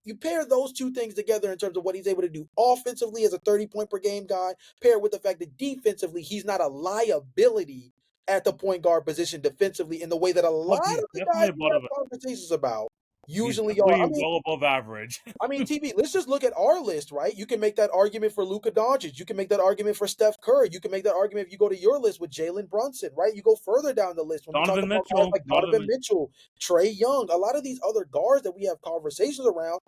You pair those two things together in terms of what he's able to do offensively as a 30-point per game guy, paired with the fact that defensively he's not a liability at the point guard position defensively in the way that a Oh, lot he's of the definitely guys we above. have conversations about He's usually are. definitely well above average. TB, let's just look at our list, right? You can make that argument for Luka Doncic. You can make that argument for Steph Curry. You can make that argument if you go to your list with Jalen Brunson, right? You go further down the list when we talk Donovan about guys Mitchell. like Donovan Mitchell, Trae Young, a lot of these other guards that we have conversations around.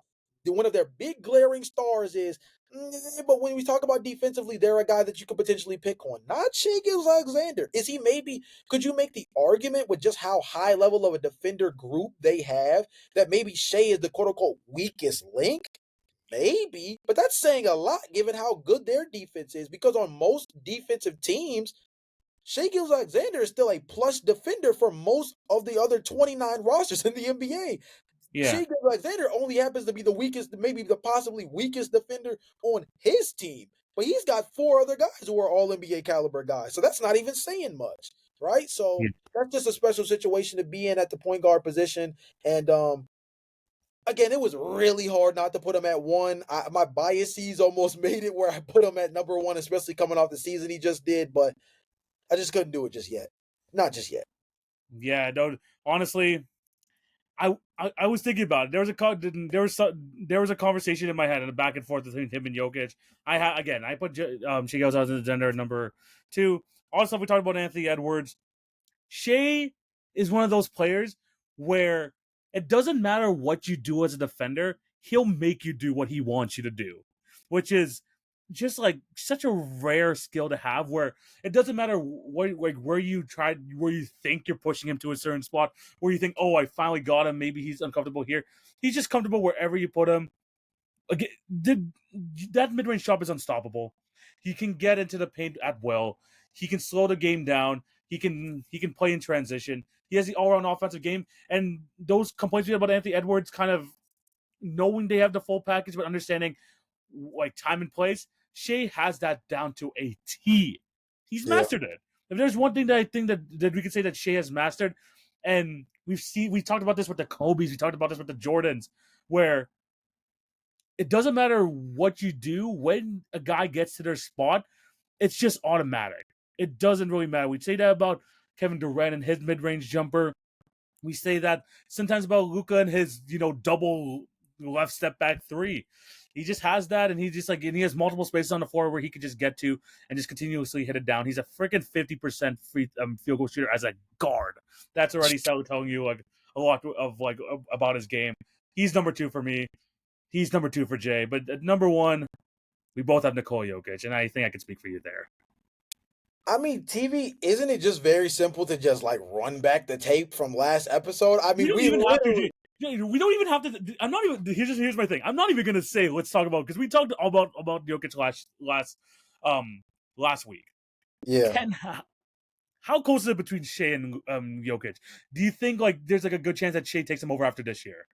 One of their big glaring stars is, but when we talk about defensively, they're a guy that you could potentially pick on. Not Shai Gilgeous-Alexander. Is he maybe, could you make the argument with just how high level of a defender group they have that maybe Shai is the quote unquote weakest link? Maybe, but that's saying a lot given how good their defense is, because on most defensive teams, Shai Gilgeous-Alexander is still a plus defender for most of the other 29 rosters in the NBA. Yeah. Shai Gilgeous-Alexander only happens to be the weakest, maybe the possibly weakest defender on his team. but he's got 4 other guys who are all NBA caliber guys. So that's not even saying much, right? So Yeah. that's just a special situation to be in at the point guard position. And again, it was really hard not to put him at 1. My biases almost made it where I put him at number 1, especially coming off the season he just did, but I just couldn't do it just yet. Not just yet. Yeah, no, honestly, I was thinking about it. There was a conversation in my head and a back and forth between him and Jokic. I put Shai Gilgeous-Alexander at number 2. Also, we talked about Anthony Edwards. Shea is one of those players where it doesn't matter what you do as a defender, he'll make you do what he wants you to do, which is just like such a rare skill to have. Where it doesn't matter where you think you're pushing him to a certain spot, where you think, oh, I finally got him. Maybe he's uncomfortable here. He's just comfortable wherever you put him. Again, that mid-range shot is unstoppable. He can get into the paint at will. He can slow the game down. He can play in transition. He has the all-around offensive game. And those complaints we had about Anthony Edwards, kind of knowing they have the full package, but understanding like time and place, Shea has that down to a T. He's Yeah. mastered it. If there's one thing that I think that we could say that Shea has mastered, and we talked about this with the Kobe's, we talked about this with the Jordans, where it doesn't matter what you do when a guy gets to their spot, it's just automatic. It doesn't really matter. We say that about Kevin Durant and his mid-range jumper. We say that sometimes about Luka and his, double left step back 3. He just has that, and he has multiple spaces on the floor where he can just get to and just continuously hit it down. He's a freaking 50% field goal shooter as a guard. That's already telling you like a lot of like about his game. He's number 2 for me. He's number 2 for Jay. But at number 1, we both have Nikola Jokic, and I think I can speak for you there. I mean, TV, isn't it just very simple to just like run back the tape from last episode? I mean, We don't even have to. We don't even have to. I'm not even. Here's my thing. I'm not even gonna say. Let's talk about, because we talked about Jokic last week. Yeah. How close is it between Shea and Jokic? Do you think like there's like a good chance that Shea takes him over after this year?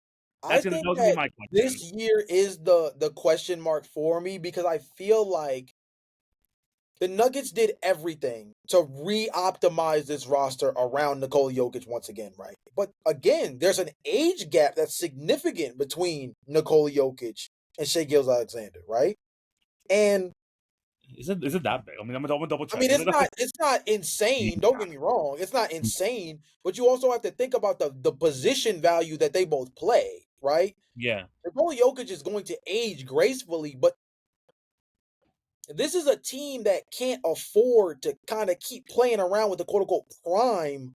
I That think was gonna be that my question. this year is the question mark for me, because I feel like the Nuggets did everything to re-optimize this roster around Nikola Jokic once again, right? But again, there's an age gap that's significant between Nikola Jokic and Shai Gilgeous-Alexander, right? And Is it that big? I mean, I'm gonna double check. I mean, it's not insane. Don't get me wrong, it's not insane. But you also have to think about the position value that they both play, right? Yeah. Nikola Jokic is going to age gracefully, but this is a team that can't afford to kind of keep playing around with the quote unquote prime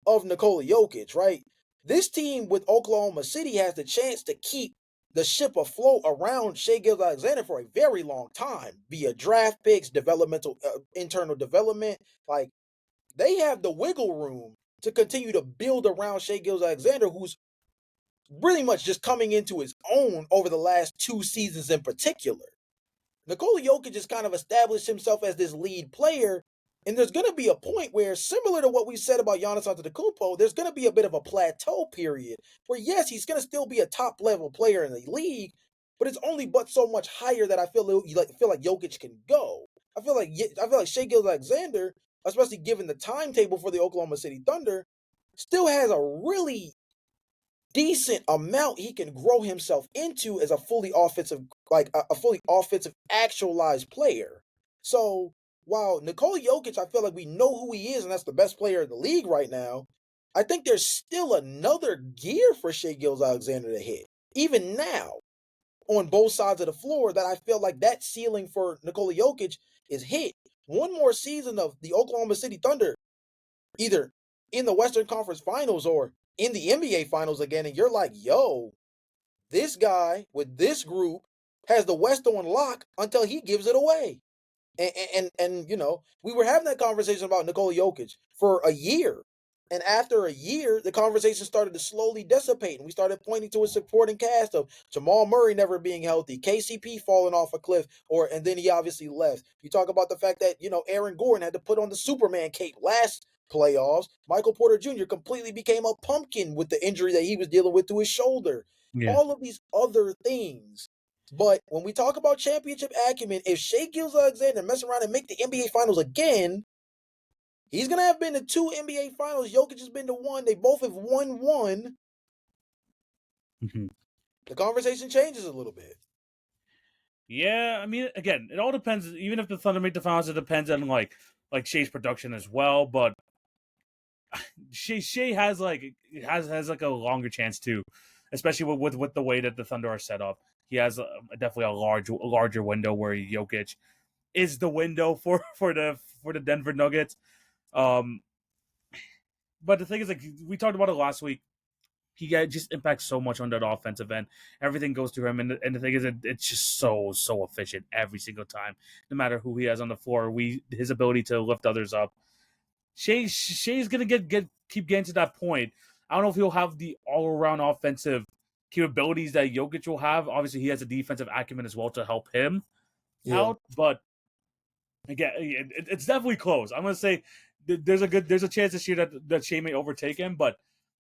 of Nikola Jokic, right? This team with Oklahoma City has the chance to keep the ship afloat around Shai Gilgeous-Alexander for a very long time via draft picks, developmental, internal development. Like, they have the wiggle room to continue to build around Shai Gilgeous-Alexander, who's really much just coming into his own over the last 2 seasons in particular. Nikola Jokic has kind of established himself as this lead player, and there's going to be a point where, similar to what we said about Giannis Antetokounmpo, there's going to be a bit of a plateau period where, yes, he's going to still be a top-level player in the league, but it's only but so much higher that I feel like Jokic can go. I feel like Shai Gilgeous-Alexander, especially given the timetable for the Oklahoma City Thunder, still has a really decent amount he can grow himself into as a fully offensive, like a fully offensive actualized player. So while Nikola Jokic, I feel like we know who he is, and that's the best player in the league right now, I think there's still another gear for Shai Gilgeous-Alexander to hit, even now, on both sides of the floor, that I feel like that ceiling for Nikola Jokic is hit. One more season of the Oklahoma City Thunder, either in the Western Conference Finals or in the NBA Finals again, and you're like, yo, this guy with this group has the West on lock until he gives it away. And we were having that conversation about Nikola Jokic for a year. And after a year, the conversation started to slowly dissipate, and we started pointing to a supporting cast of Jamal Murray never being healthy, KCP falling off a cliff, and then he obviously left. You talk about the fact that, Aaron Gordon had to put on the Superman cape last playoffs. Michael Porter Jr. completely became a pumpkin with the injury that he was dealing with to his shoulder. Yeah. All of these other things But when we talk about championship acumen, if Shai Gilgeous-Alexander mess around and make the NBA Finals again, he's gonna have been to 2 NBA Finals. Jokic has been to 1. They both have won 1. Mhm. The conversation changes a little bit. Yeah, I mean, again, it all depends. Even if the Thunder make the finals, it depends on like Shay's production as well. But Shay has like a longer chance too, especially with the way that the Thunder are set up. He has definitely a larger window where Jokic is the window for the Denver Nuggets. Um, but the thing is, like we talked about it last week, just impacts so much on that offensive end. Everything goes through him, and the thing is, it's just so efficient every single time, no matter who he has on the floor. His ability to lift others up. Shay's gonna keep getting to that point. I don't know if he'll have the all around offensive capabilities that Jokic will have. Obviously, he has a defensive acumen as well to help him Yeah. out, but again, it's definitely close. I'm gonna say there's a chance this year that Shea may overtake him, but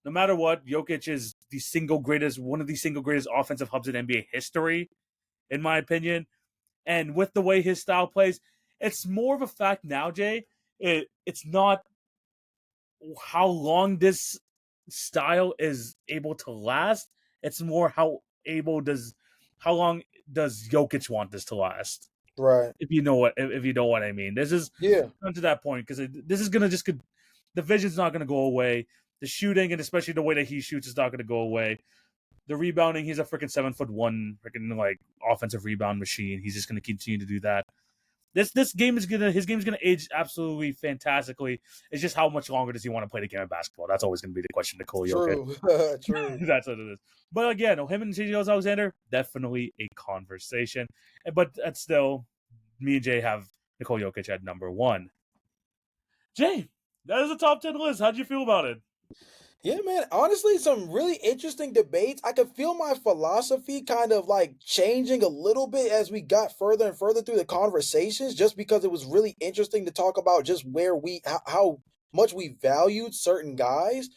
no matter what, Jokic is one of the single greatest offensive hubs in NBA history, in my opinion. And with the way his style plays, it's more of a fact now, Jay. It's not how long this style is able to last. It's more how long does Jokic want this to last? Right. If you know what I mean. This is Yeah. to that point because this is gonna just the vision's not gonna go away. The shooting and especially the way that he shoots is not gonna go away. The rebounding, he's a freaking 7'1" freaking like offensive rebound machine. He's just gonna continue to do that. This game is gonna his game's gonna age absolutely fantastically. It's just how much longer does he want to play the game of basketball? That's always gonna be the question to Nikola Jokic. True. True. That's what it is. But again, him and Shai Alexander definitely a conversation. But that's still me and Jay have Nikola Jokic at number 1. Jay, that is a top 10 list. How'd you feel about it? Yeah, man. Honestly, some really interesting debates. I could feel my philosophy kind of like changing a little bit as we got further and further through the conversations, just because it was really interesting to talk about just where how much we valued certain guys.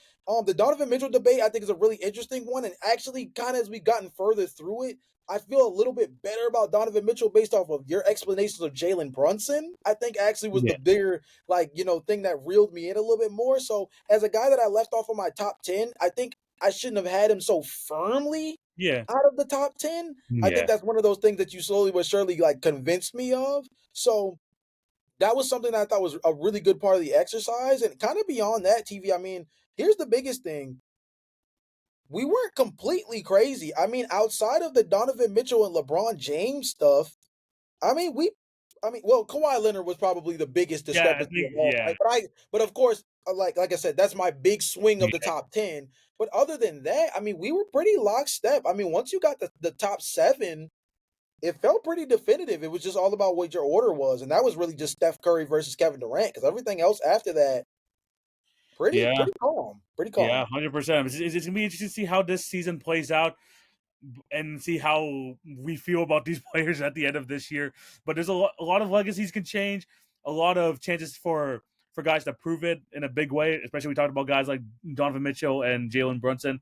The Donovan Mitchell debate I think is a really interesting one, and actually, kind of as we've gotten further through it, I feel a little bit better about Donovan Mitchell based off of your explanations of Jalen Brunson. I think actually was Yeah. the bigger thing that reeled me in a little bit more. So as a guy that I left off of my top 10, I think I shouldn't have had him so firmly Yeah. out of the top 10. I think Yeah. that's one of those things that you slowly but surely like convinced me of. So that was something that I thought was a really good part of the exercise. And kind of beyond that, TV, I mean, here's the biggest thing. We weren't completely crazy. I mean, outside of the Donovan Mitchell and LeBron James stuff, I mean, well, Kawhi Leonard was probably the biggest Yeah, I discrepancy think of all, right? But of course, like I said, that's my big swing of the yeah. top 10. But other than that, I mean, we were pretty lockstep. I mean, once you got the top 7, it felt pretty definitive. It was just all about what your order was, and that was really just Steph Curry versus Kevin Durant. Because everything else after that, Yeah. pretty calm, pretty Yeah, calm. 100%. It's gonna be interesting to see how this season plays out and see how we feel about these players at the end of this year. But there's a lot of legacies can change, a lot of chances for guys to prove it in a big way. Especially we talked about guys like Donovan Mitchell and Jalen Brunson.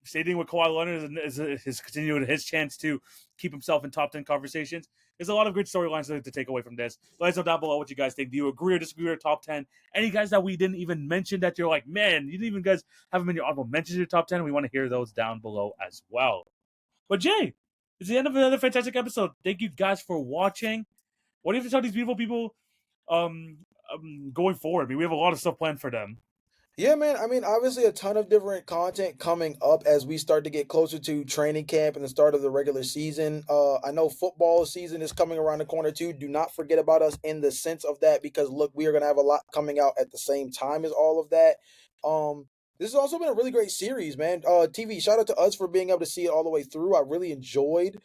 Same thing with Kawhi Leonard is continuing his chance to keep himself in top 10 conversations. There's a lot of good storylines to take away from this. Let us know down below what you guys think. Do you agree or disagree with top 10? Any guys that we didn't even mention that you're like, man, you didn't even guys have them in your honorable mentions in your top 10? We want to hear those down below as well. But Jay, it's the end of another fantastic episode. Thank you guys for watching. What do you have to tell these beautiful people going forward? I mean, we have a lot of stuff planned for them. Yeah, man. I mean, obviously, a ton of different content coming up as we start to get closer to training camp and the start of the regular season. I know football season is coming around the corner too. Do not forget about us in the sense of that, because look, we are going to have a lot coming out at the same time as all of that. This has also been a really great series, man. TV, shout out to us for being able to see it all the way through. I really enjoyed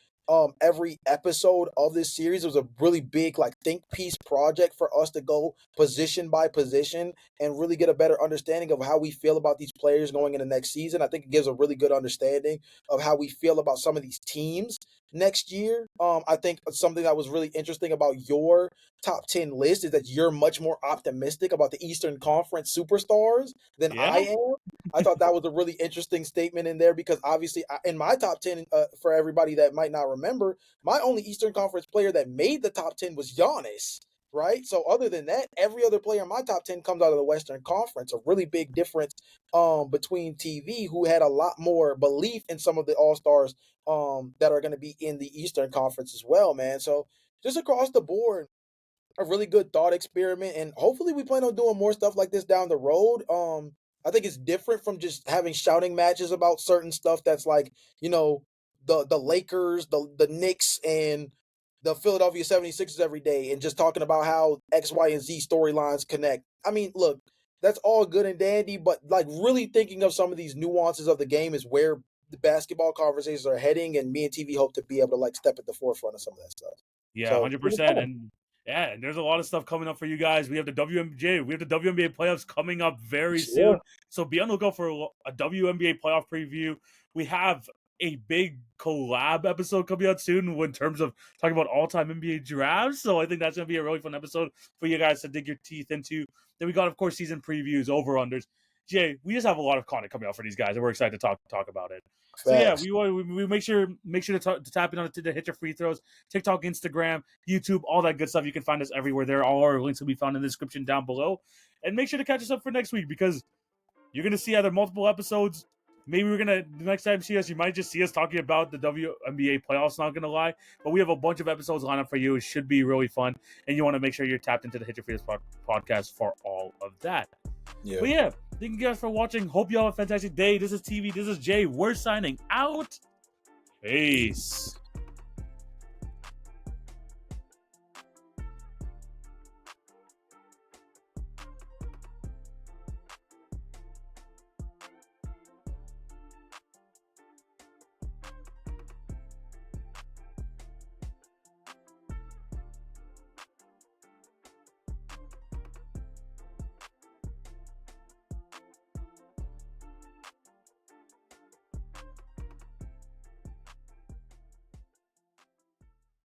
every episode of this series. It was a really big like think piece project for us to go position by position and really get a better understanding of how we feel about these players going into next season. I think it gives a really good understanding of how we feel about some of these teams next year. I think something that was really interesting about your top 10 list is that you're much more optimistic about the Eastern Conference superstars than Yeah, I am. I thought that was a really interesting statement in there because obviously in my top 10, for everybody that might not remember, my only Eastern Conference player that made the top 10 was Giannis, right? So other than that, every other player in my top 10 comes out of the Western Conference. A really big difference between TV, who had a lot more belief in some of the All-Stars that are going to be in the Eastern Conference as well, man. So just across the board, a really good thought experiment, and hopefully we plan on doing more stuff like this down the road. I think it's different from just having shouting matches about certain stuff that's like, the Lakers, the Knicks, and the Philadelphia 76ers every day, and just talking about how X, Y, and Z storylines connect. I mean, look, that's all good and dandy, but like really thinking of some of these nuances of the game is where the basketball conversations are heading, and me and TV hope to be able to like step at the forefront of some of that stuff. Yeah, So 100%. And yeah, and there's a lot of stuff coming up for you guys. We have the WNBA playoffs coming up very yeah. soon. So be on the lookout for a WNBA playoff preview. We have a big collab episode coming out soon in terms of talking about all-time NBA drafts. So I think that's going to be a really fun episode for you guys to dig your teeth into. Then we got, of course, season previews, over-unders. Jay, we just have a lot of content coming out for these guys, and we're excited to talk about it. So yeah, Facts. we make sure to tap in on it to hit your free throws. TikTok, Instagram, YouTube, all that good stuff. You can find us everywhere. There, all our links will be found in the description down below. And make sure to catch us up for next week because you're gonna see either multiple episodes. Maybe the next time you see us, you might just see us talking about the WNBA playoffs. Not gonna lie, but we have a bunch of episodes lined up for you. It should be really fun, and you want to make sure you're tapped into the Hit Your Free Throws podcast for all of that. Yeah. But yeah, thank you guys for watching. Hope you all have a fantastic day. This is TV. This is Jay. We're signing out. Peace.